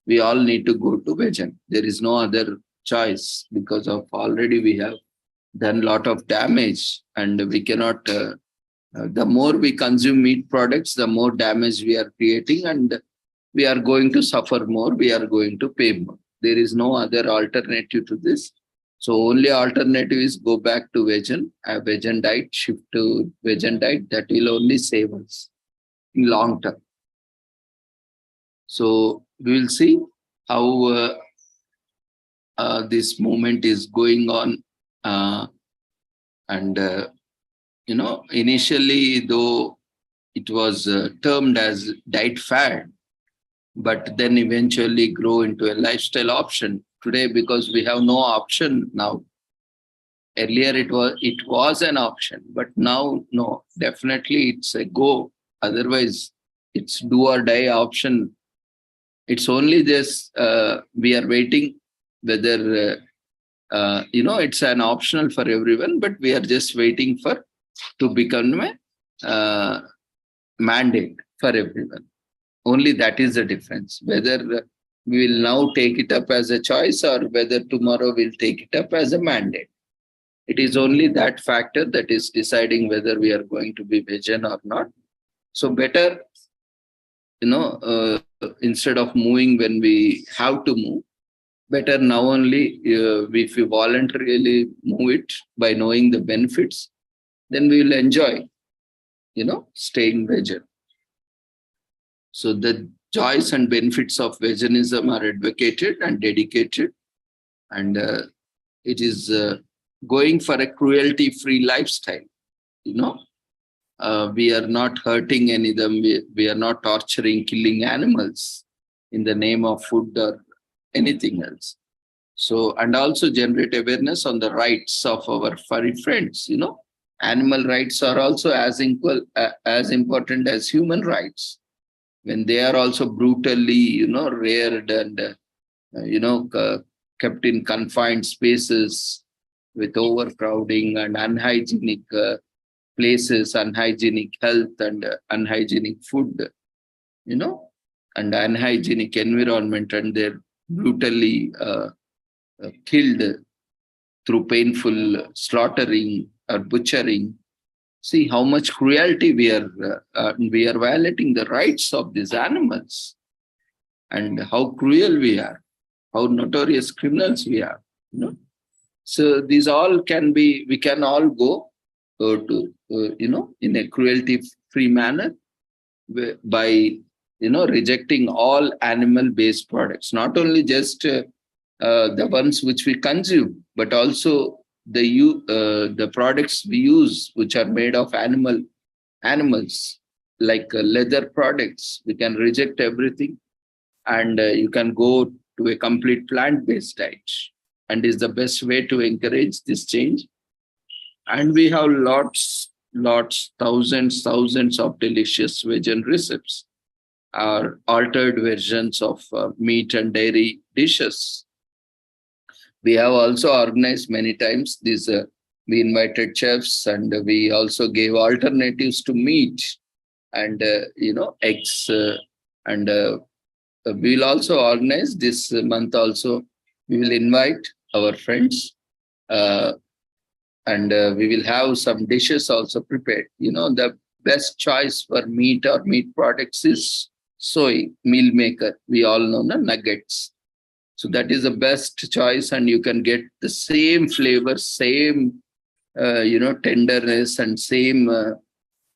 we all need to go to vegan. There is no other choice, because of already we have done a lot of damage, and we cannot, the more we consume meat products, the more damage we are creating, and we are going to suffer more, we are going to pay more. There is no other alternative to this. So only alternative is go back to vegan, a vegan diet, shift to vegan diet. That will only save us in long term. So we will see how this movement is going on. Initially, though it was termed as diet fad, but then eventually grow into a lifestyle option. Today, because we have no option now. Earlier it was an option, but now no, definitely it's a go. Otherwise, it's do or die option. It's only this, we are waiting whether, it's an optional for everyone, but we are just waiting for to become a mandate for everyone. Only that is the difference. Whether we will now take it up as a choice or whether tomorrow we'll take it up as a mandate. It is only that factor that is deciding whether we are going to be vegan or not. So better, instead of moving when we have to move, better now only if we voluntarily move it by knowing the benefits, then we will enjoy, staying vegan. So the joys and benefits of veganism are advocated and dedicated, and it is going for a cruelty-free lifestyle. We are not hurting any of them. We are not torturing, killing animals in the name of food or anything else. So, and also generate awareness on the rights of our furry friends. Animal rights are also as important as human rights. When they are also brutally, reared and, kept in confined spaces with overcrowding and unhygienic places, unhygienic health and unhygienic food, and unhygienic environment, and they're brutally killed through painful slaughtering or butchering. See how much cruelty we are violating the rights of these animals, and how cruel we are, how notorious criminals we are. So these all we can all go to, in a cruelty-free manner by, rejecting all animal-based products, not only just the ones which we consume, but also the products we use, which are made of animals, like leather products. We can reject everything, and you can go to a complete plant-based diet, and is the best way to encourage this change. And we have thousands of delicious vegan recipes, or altered versions of meat and dairy dishes. We have also organized many times these, we invited chefs, and we also gave alternatives to meat and, eggs. And we will also organize this month also, we will invite our friends, and we will have some dishes also prepared. The best choice for meat or meat products is soy meal maker. We all know the nuggets. So that is the best choice, and you can get the same flavor, same, tenderness, and same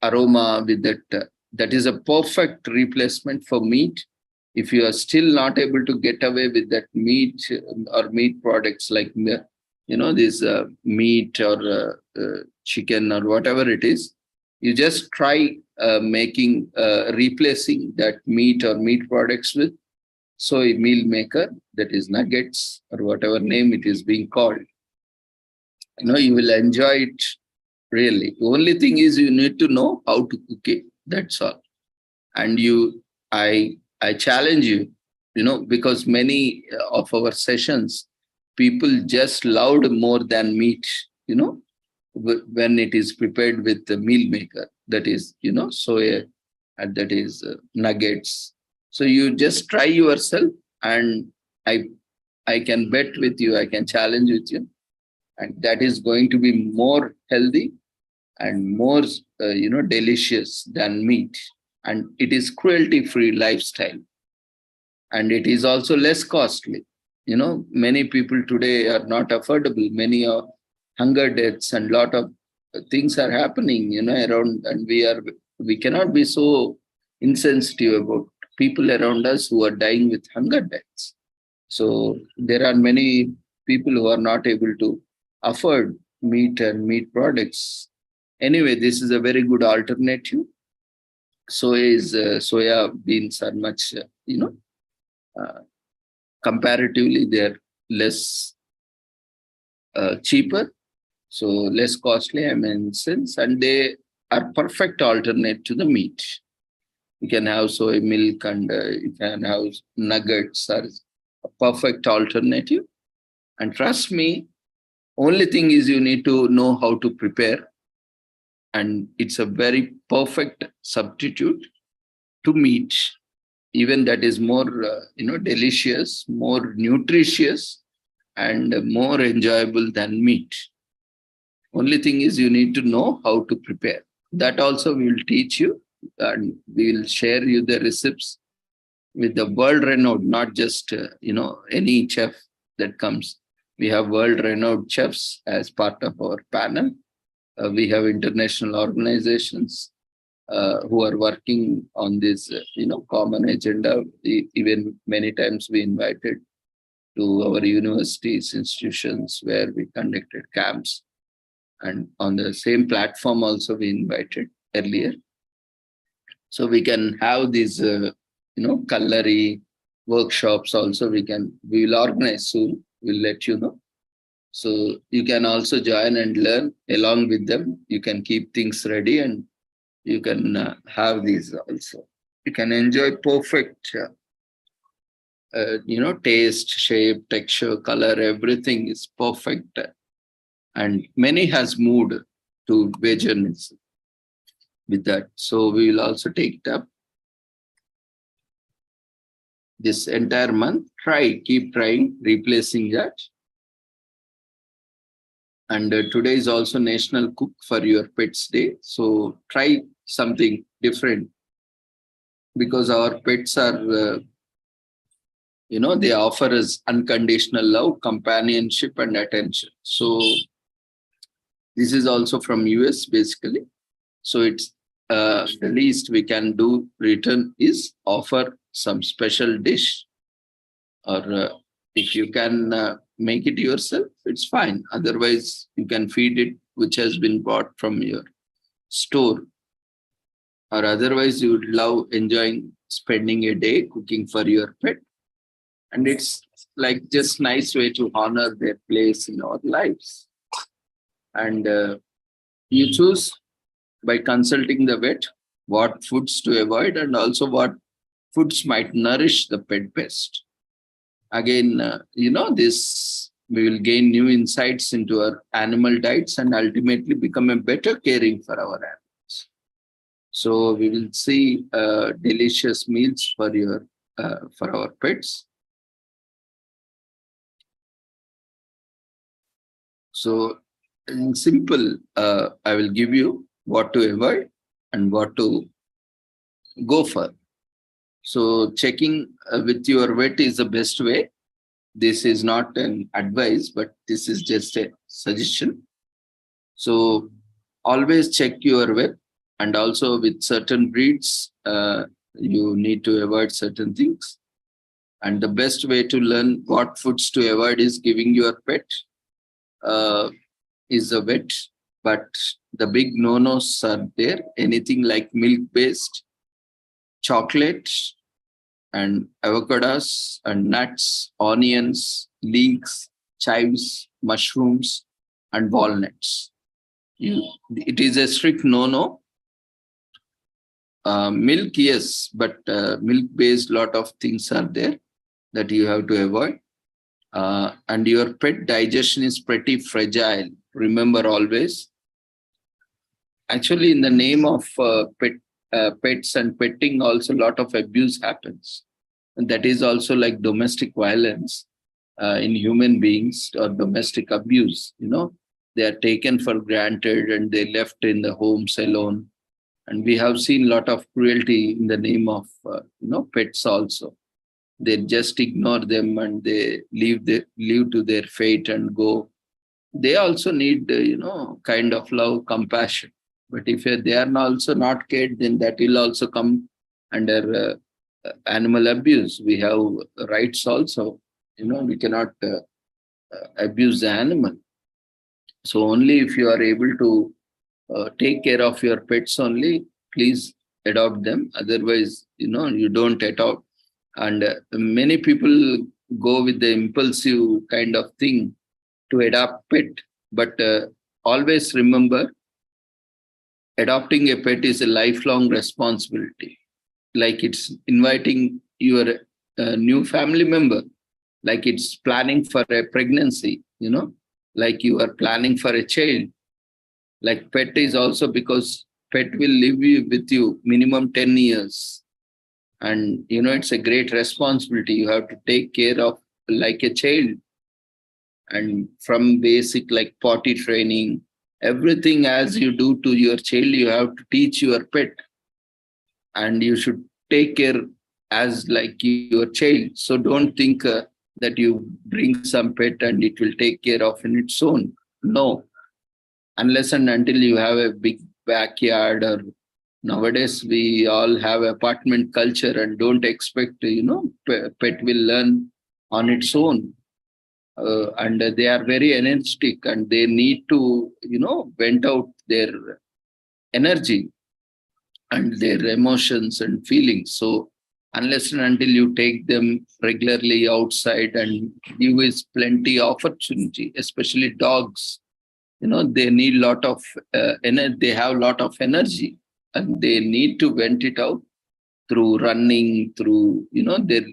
aroma with that. That is a perfect replacement for meat. If you are still not able to get away with that meat or meat products like, this meat or chicken or whatever it is, you just try replacing that meat or meat products with soy meal maker, that is nuggets or whatever name it is being called. You will enjoy it really. The only thing is you need to know how to cook it. That's all. And I challenge you, because many of our sessions, people just loved more than meat, when it is prepared with the meal maker, that is, soya, and that is nuggets. So you just try yourself, and I can bet with you, I can challenge with you, and that is going to be more healthy and more, delicious than meat. And it is cruelty-free lifestyle, and it is also less costly. Many people today are not affordable. Many are hunger deaths, and lot of things are happening, around, and we cannot be so insensitive about people around us who are dying with hunger deaths. So there are many people who are not able to afford meat and meat products. Anyway, this is a very good alternative. Soya beans are much, uh, comparatively, they're less cheaper, so less costly, I mean, sense, and they are perfect alternate to the meat. You can have soy milk, and you can have nuggets are a perfect alternative. And trust me, only thing is you need to know how to prepare, and it's a very perfect substitute to meat. Even that is more, delicious, more nutritious, and more enjoyable than meat. Only thing is you need to know how to prepare. That also we will teach you, and we will share you the recipes with the world renowned, not just, any chef that comes. We have world renowned chefs as part of our panel. We have international organizations who are working on this, common agenda. Even many times we invited to our universities, institutions where we conducted camps. And on the same platform also we invited earlier. So we can have these, culinary workshops also. We will organize soon. We'll let you know. So you can also join and learn along with them. You can keep things ready, and you can have these also. You can enjoy perfect, taste, shape, texture, color, everything is perfect. And many has moved to veganism with that. So we will also take it up this entire month. Keep trying, replacing that. And today is also National Cook for Your Pets Day. So try something different, because our pets are, they offer us unconditional love, companionship, and attention. So this is also from US basically. So it's the least we can do return is offer some special dish, or if you can make it yourself, it's fine. Otherwise, you can feed it, which has been bought from your store. Or otherwise, you would love enjoying spending a day cooking for your pet. And it's like just nice way to honor their place in our lives. And you choose by consulting the vet what foods to avoid, and also what foods might nourish the pet best. Again, this we will gain new insights into our animal diets and ultimately become a better caring for our animals. So we will see delicious meals for our pets. So in simple, I will give you what to avoid and what to go for. So checking with your vet is the best way. This is not an advice, but this is just a suggestion. So always check your vet, and also with certain breeds, you need to avoid certain things. And the best way to learn what foods to avoid is giving your pet is a vet. But the big no-nos are there. Anything like milk-based, chocolate, and avocados, and nuts, onions, leeks, chives, mushrooms, and walnuts. It is a strict no-no. Milk, yes, but milk-based lot of things are there that you have to avoid. And your pet digestion is pretty fragile. Remember always, Actually, in the name of pets and petting, also a lot of abuse happens. And that is also like domestic violence in human beings or domestic abuse. They are taken for granted and they left in the homes alone. And we have seen a lot of cruelty in the name of, pets also. They just ignore them and they leave to their fate and go. They also need, kind of love, compassion. But if they are also not cared, then that will also come under animal abuse. We have rights also. We cannot abuse the animal. So only if you are able to take care of your pets only, please adopt them. Otherwise, you don't adopt. And many people go with the impulsive kind of thing to adopt pet. But always remember, adopting a pet is a lifelong responsibility. Like it's inviting your new family member, like it's planning for a pregnancy, like you are planning for a child. Like pet is also because pet will live with you minimum 10 years. And, it's a great responsibility. You have to take care of like a child. And from basic like potty training, everything as you do to your child, you have to teach your pet. And you should take care as like your child. So don't think that you bring some pet and it will take care of in its own. No. Unless and until you have a big backyard, or nowadays we all have apartment culture and don't expect, pet will learn on its own. And they are very energetic and they need to, vent out their energy and their emotions and feelings. So unless and until you take them regularly outside and give is plenty opportunity, especially dogs, they need lot of energy. They have a lot of energy and they need to vent it out through running, through, they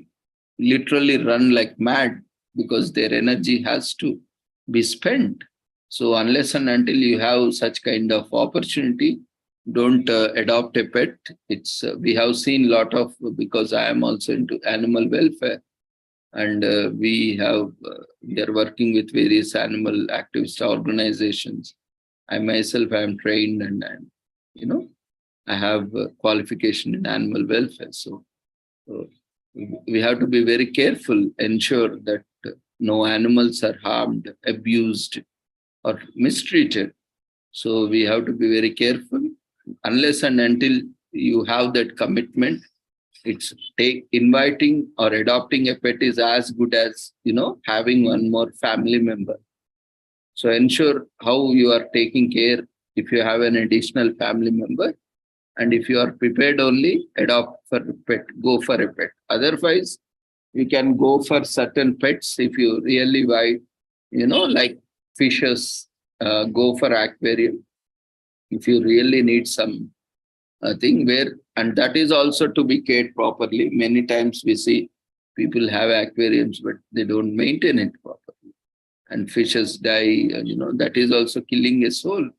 literally run like mad because their energy has to be spent. So unless and until you have such kind of opportunity, don't adopt a pet. It's we have seen a lot of, because I am also into animal welfare, and we are working with various animal activist organizations. I myself am trained and I have qualification in animal welfare. So we have to be very careful, ensure that no animals are harmed, abused, or mistreated. So we have to be very careful. Unless and until you have that commitment, it's inviting or adopting a pet is as good as, having one more family member. So ensure how you are taking care if you have an additional family member. And if you are prepared, only adopt for a pet, go for a pet. Otherwise, you can go for certain pets if you really buy, like fishes, go for aquarium. If you really need some thing where, and that is also to be cared properly. Many times we see people have aquariums, but they don't maintain it properly. And fishes die, that is also killing a soul.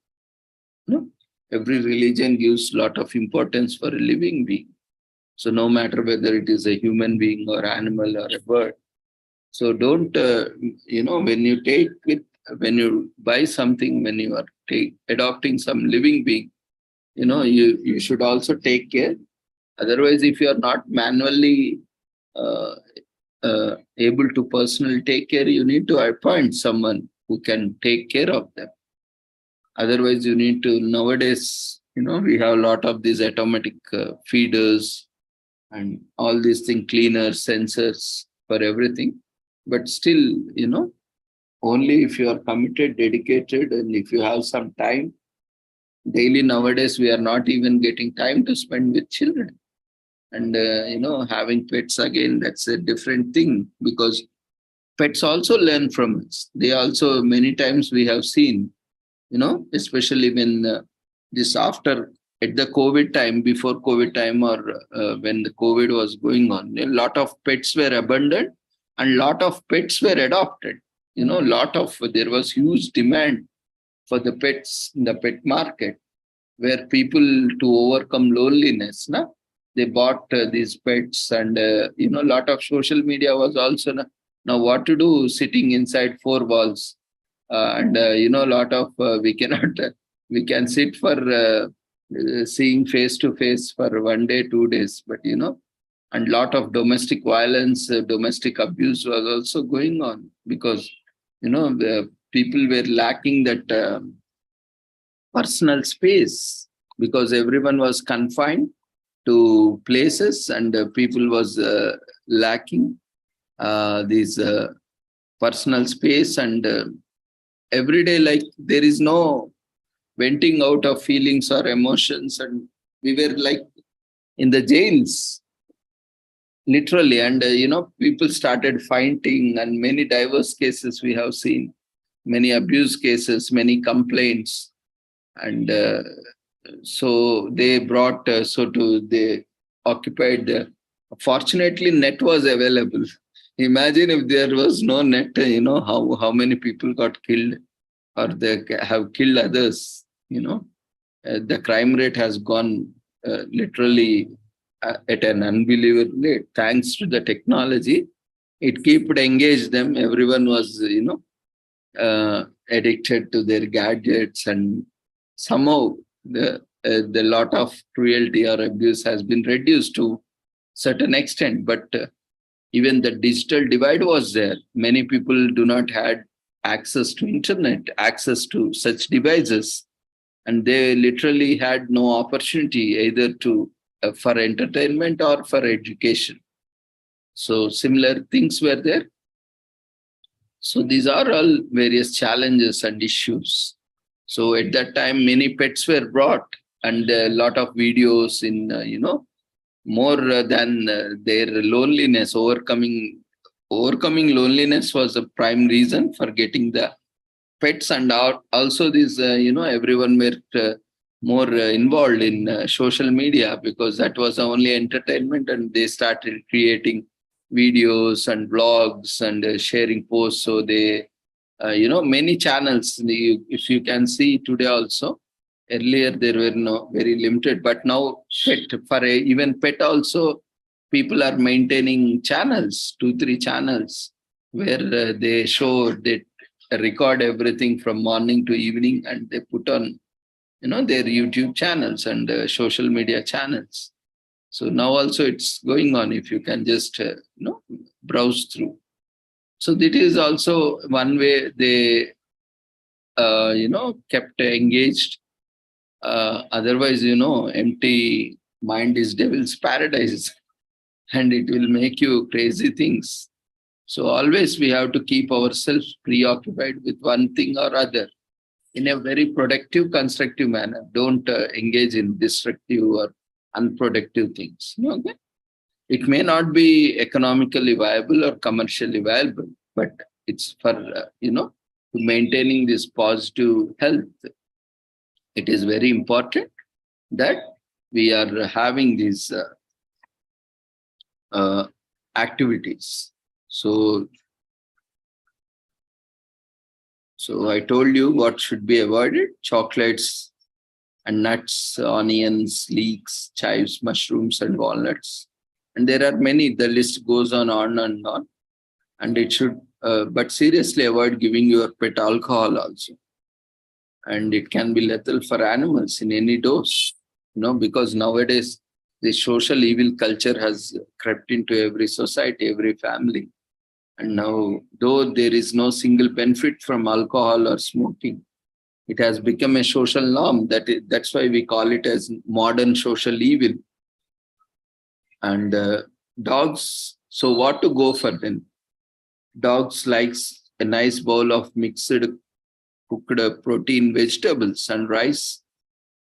Every religion gives a lot of importance for a living being. So no matter whether it is a human being or animal or a bird. So don't, when you buy something, when you are adopting some living being, you should also take care. Otherwise, if you are not manually able to personally take care, you need to appoint someone who can take care of them. Otherwise, you need to, nowadays, we have a lot of these automatic feeders and all these things, cleaners, sensors for everything. But still, only if you are committed, dedicated, and if you have some time. Daily nowadays, we are not even getting time to spend with children. And, having pets again, that's a different thing, because pets also learn from us. They also, many times we have seen, especially when this after, at the COVID time, before COVID time, or when the COVID was going on, a lot of pets were abandoned and a lot of pets were adopted. There was huge demand for the pets in the pet market. where people to overcome loneliness, na, they bought these pets, and a lot of social media was also now what to do sitting inside four walls, and a lot of we cannot we can sit for seeing face to face for 1 day, 2 days, but and lot of domestic violence, domestic abuse was also going on because the people were lacking that personal space because everyone was confined to places, and people was lacking this personal space, and every day, like, there is no venting out of feelings or emotions, and we were like in the jails literally, and people started fighting, and many diverse cases we have seen, many abuse cases, many complaints, and so they brought they occupied fortunately net was available. Imagine if there was no net, how many people got killed or they have killed others. The crime rate has gone literally at an unbelievable rate. Thanks to the technology, it kept engaged them. Everyone was addicted to their gadgets, and somehow the lot of cruelty or abuse has been reduced to certain extent. But even the digital divide was there. Many people do not had access to internet, access to such devices, and they literally had no opportunity either to for entertainment or for education. So similar things were there. So these are all various challenges and issues. So at that time, many pets were brought, and a lot of videos in, more than their loneliness, overcoming loneliness was the prime reason for getting the pets, and also this, everyone were more involved in social media because that was the only entertainment, and they started creating videos and blogs and sharing posts. So they, many channels. If you can see today also, earlier there were no very limited, but now even pet also, people are maintaining channels, 2-3 channels where they record everything from morning to evening, and they put on their YouTube channels and social media channels. So now also it's going on, if you can just browse through. So that is also one way they kept engaged. Otherwise, empty mind is devil's paradise and it will make you crazy things. So always we have to keep ourselves preoccupied with one thing or other in a very productive, constructive manner. Don't engage in destructive or unproductive things. Okay? It may not be economically viable or commercially viable, but it's for, maintaining this positive health. It is very important that we are having these activities. So I told you what should be avoided: chocolates and nuts, onions, leeks, chives, mushrooms, and walnuts. And there are many, the list goes on and on. And it should, but seriously avoid giving your pet alcohol also. And it can be lethal for animals in any dose, because nowadays the social evil culture has crept into every society, every family. And now, though there is no single benefit from alcohol or smoking, it has become a social norm. That's why we call it as modern social evil. And dogs, so what to go for then? Dogs likes a nice bowl of mixed cooked protein vegetables and rice,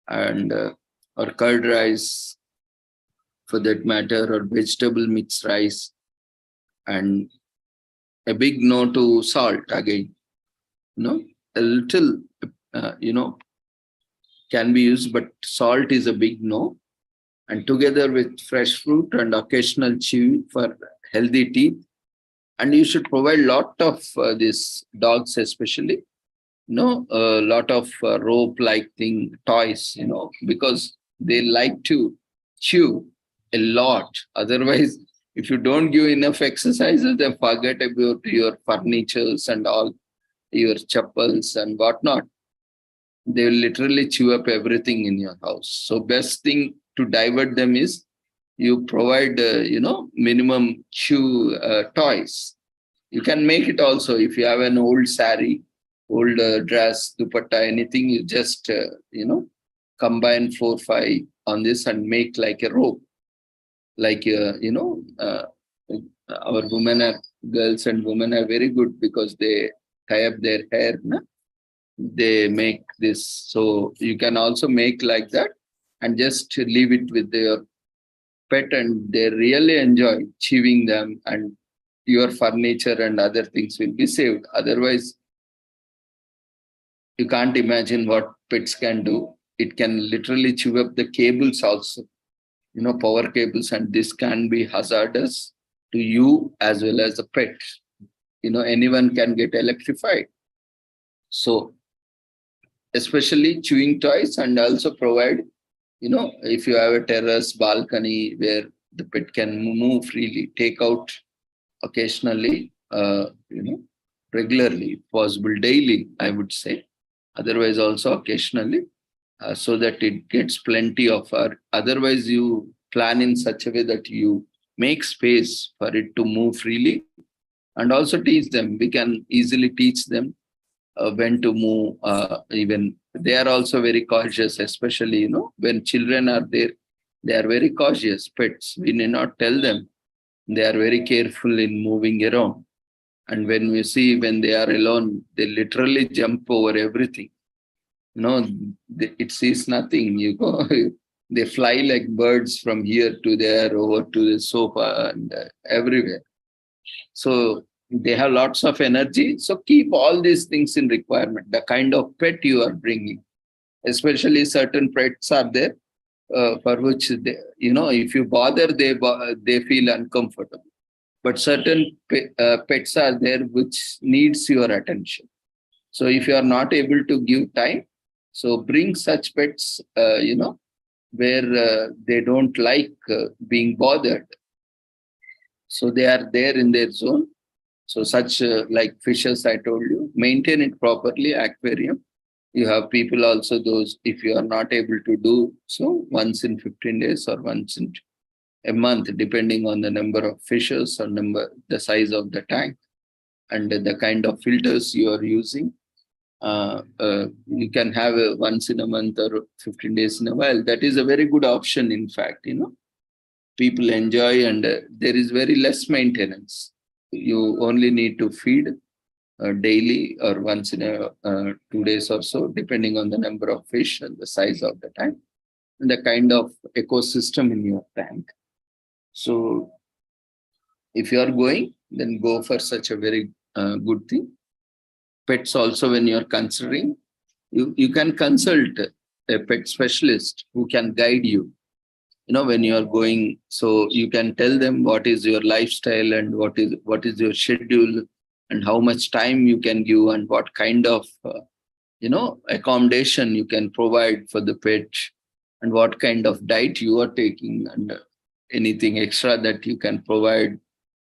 and or curd rice for that matter, or vegetable mixed rice, and a big no to salt again. A little, can be used, but salt is a big no. And together with fresh fruit and occasional chew for healthy teeth. And you should provide lot of these dogs especially a lot of rope-like thing, toys, because they like to chew a lot. Otherwise, if you don't give enough exercises, then forget about your furnitures and all, your chappals and whatnot. They will literally chew up everything in your house. So best thing to divert them is you provide, minimum chew toys. You can make it also if you have an old sari, old dress, dupatta, anything. You just, combine 4, 5 on this and make like a rope. Like, our women are, girls and women are very good because they tie up their hair. Na? They make this. So you can also make like that and just leave it with their pet, and they really enjoy chewing them, and your furniture and other things will be saved. Otherwise, you can't imagine what pets can do. It can literally chew up the cables also, power cables, and this can be hazardous to you as well as the pet. Anyone can get electrified. So, especially chewing toys, and also provide, if you have a terrace, balcony where the pet can move freely, take out occasionally, regularly, possible daily, I would say. Otherwise, also occasionally, so that it gets plenty of our. Otherwise, you plan in such a way that you make space for it to move freely, and also teach them. We can easily teach them when to move. Even they are also very cautious, especially when children are there. They are very cautious. Pets, we need not tell them. They are very careful in moving around. And when we see when they are alone, they literally jump over everything. It sees nothing. You go, they fly like birds from here to there, over to the sofa and everywhere. So they have lots of energy. So keep all these things in requirement. The kind of pet you are bringing, especially certain pets are there for which they, if you bother, they feel uncomfortable. But certain pets are there which needs your attention. So if you are not able to give time, so bring such pets, where they don't like being bothered. So they are there in their zone. So such like fishes, I told you, maintain it properly, aquarium. You have people also, those, if you are not able to do so, once in 15 days or once in a month, depending on the number of fishes or the size of the tank and the kind of filters you are using. You can have a once in a month or 15 days in a while. That is a very good option. In fact, people enjoy, and there is very less maintenance. You only need to feed daily or once in a 2 days or so, depending on the number of fish and the size of the tank and the kind of ecosystem in your tank. So if you are going, then go for such a very good thing. Pets also, when you're considering, you can consult a pet specialist who can guide you, when you are going. So you can tell them what is your lifestyle and what is your schedule and how much time you can give and what kind of, accommodation you can provide for the pet and what kind of diet you are taking and anything extra that you can provide.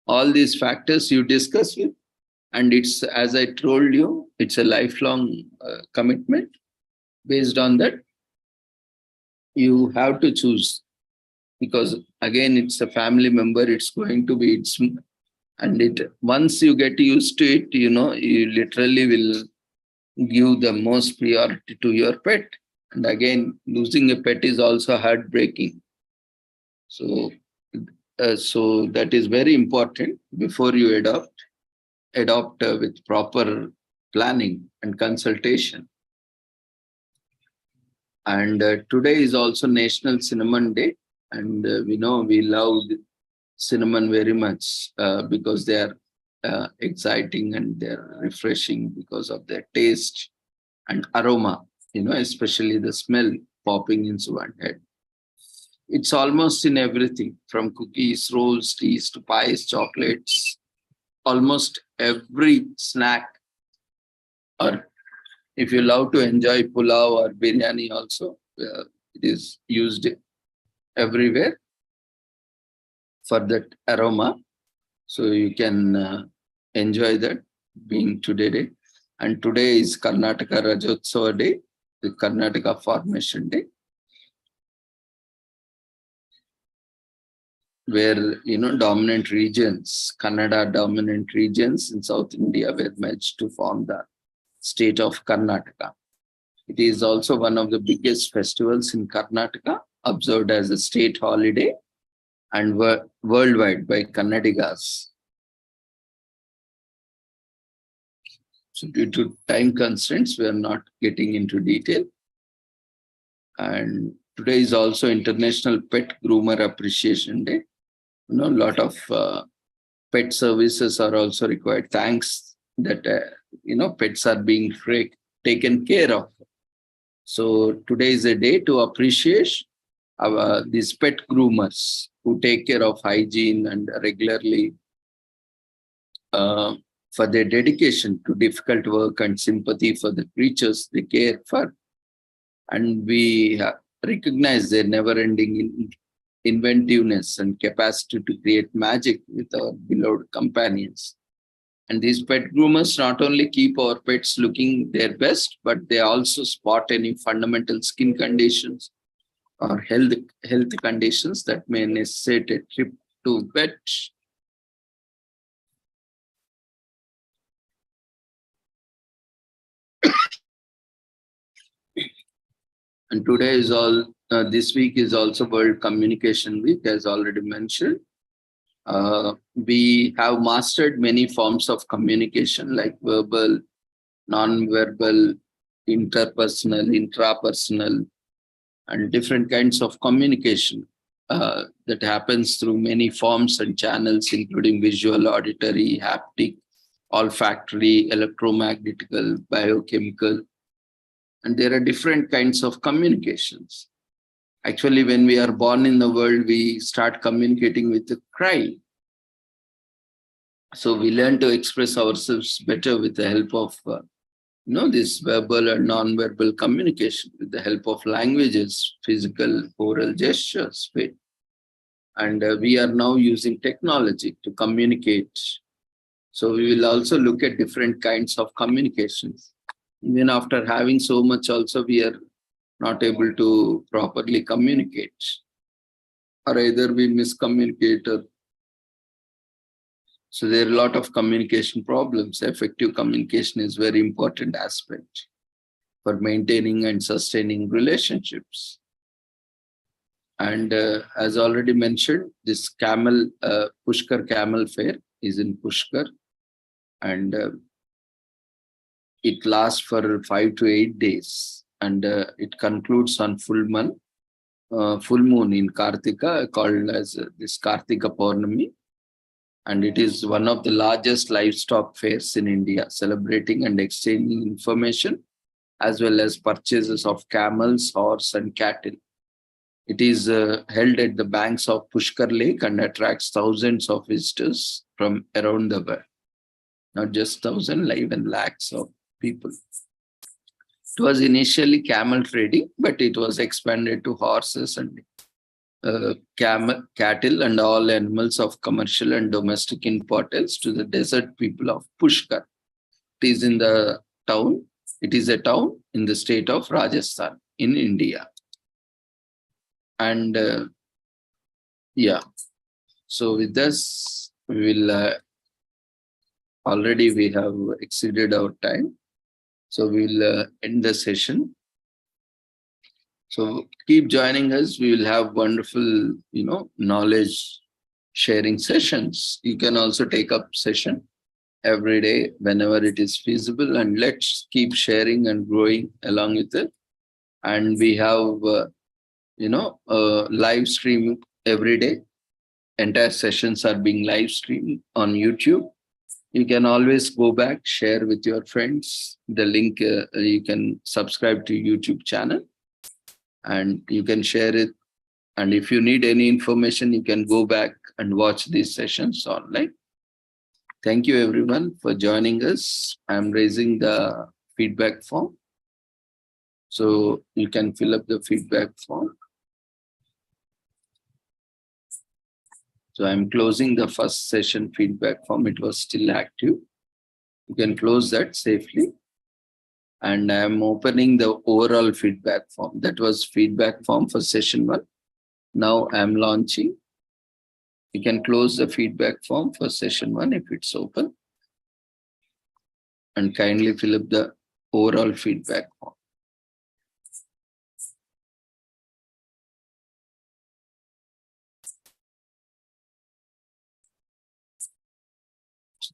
All these factors you discuss with. And it's, as I told you, it's a lifelong commitment. Based on that, you have to choose, because again, it's a family member. It's going to be once you get used to it, you literally will give the most priority to your pet. And again, losing a pet is also heartbreaking. So that is very important before you adopt with proper planning and consultation. And today is also National Cinnamon Day. And we love cinnamon very much because they are exciting and they're refreshing because of their taste and aroma, especially the smell popping into one head. It's almost in everything, from cookies, rolls, teas to pies, chocolates. Almost every snack or If you love to enjoy pulao or biryani also, it is used everywhere for that aroma. So you can enjoy that being today. And today is Karnataka Rajotsava Day, the Karnataka Formation Day, where, dominant regions, Kannada dominant regions in South India were merged to form the state of Karnataka. It is also one of the biggest festivals in Karnataka, observed as a state holiday and worldwide by Kannadigas. So due to time constraints, we are not getting into detail. And today is also International Pet Groomer Appreciation Day. A lot of pet services are also required. Thanks that, pets are being taken care of. So today is a day to appreciate these pet groomers who take care of hygiene and regularly for their dedication to difficult work and sympathy for the creatures they care for. And we recognize their never-ending inventiveness and capacity to create magic with our beloved companions. And these pet groomers not only keep our pets looking their best, but they also spot any fundamental skin conditions or health conditions that may necessitate a trip to vet. And today is this week is also World Communication Week, as already mentioned. We have mastered many forms of communication like verbal, non-verbal, interpersonal, intrapersonal, and different kinds of communication that happens through many forms and channels, including visual, auditory, haptic, olfactory, electromagnetical, biochemical. And there are different kinds of communications. Actually, when we are born in the world, we start communicating with a cry. So we learn to express ourselves better with the help of, this verbal and non-verbal communication, with the help of languages, physical, oral gestures. And we are now using technology to communicate. So we will also look at different kinds of communications. Even after having so much also, we are not able to properly communicate, or either we miscommunicate. So there are a lot of communication problems. Effective communication is a very important aspect for maintaining and sustaining relationships. And as already mentioned, this Pushkar Camel Fair is in Pushkar, and it lasts for 5 to 8 days, and it concludes on full moon in Kartika, called as this Kartika Purnami. And it is one of the largest livestock fairs in India, celebrating and exchanging information as well as purchases of camels, horse, and cattle. It is held at the banks of Pushkar Lake and attracts thousands of visitors from around the world. Not just thousands, even lakhs of people. It was initially camel trading, but it was expanded to horses and cattle and all animals of commercial and domestic importance to the desert people of Pushkar. It is in the town. It is a town in the state of Rajasthan in India. And so with this, we will already we have exceeded our time. So we will end the session. So keep joining us. We will have wonderful, knowledge sharing sessions. You can also take up session every day whenever it is feasible, and let's keep sharing and growing along with it. And we have, live stream every day. Entire sessions are being live streamed on YouTube. You can always go back, share with your friends. The link, you can subscribe to YouTube channel and you can share it. And if you need any information, you can go back and watch these sessions online. Thank you everyone for joining us. I'm raising the feedback form. So you can fill up the feedback form. So I'm closing the first session feedback form. It was still active. You can close that safely. And I'm opening the overall feedback form. That was feedback form for session 1. Now I'm launching. You can close the feedback form for session 1 if it's open. And kindly fill up the overall feedback form.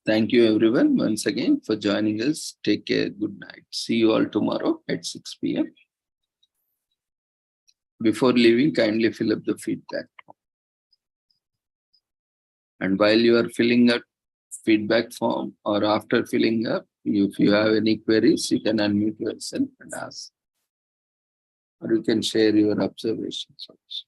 Thank you everyone once again for joining us. Take care. Good night. See you all tomorrow at 6 p.m. Before leaving, kindly fill up the feedback form. And while you are filling up feedback form or after filling up, if you have any queries, you can unmute yourself and ask. Or you can share your observations also.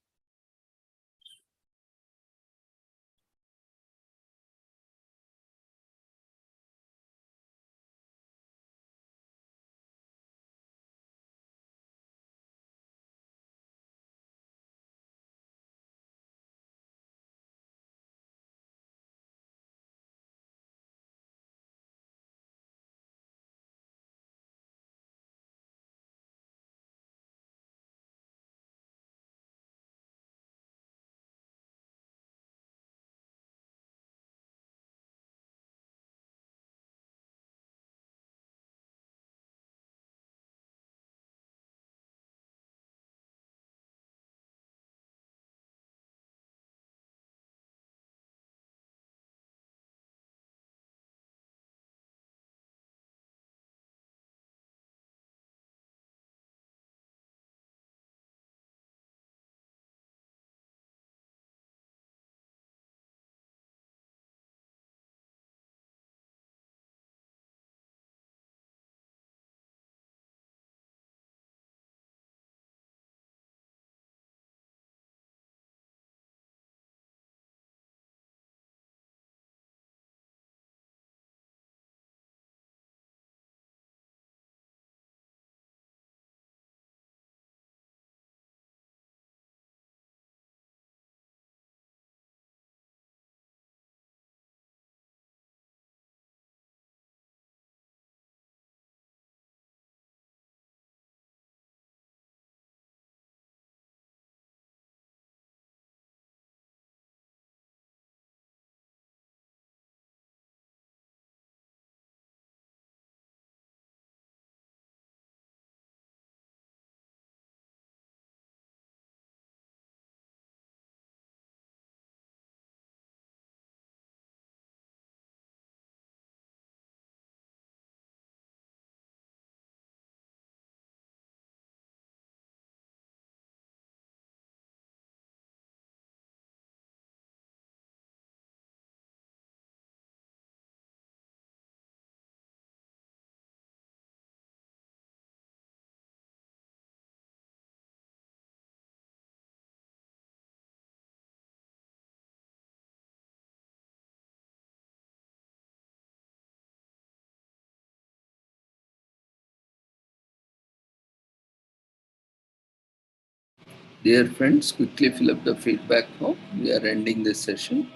Dear friends, quickly fill up the feedback form. We are ending this session.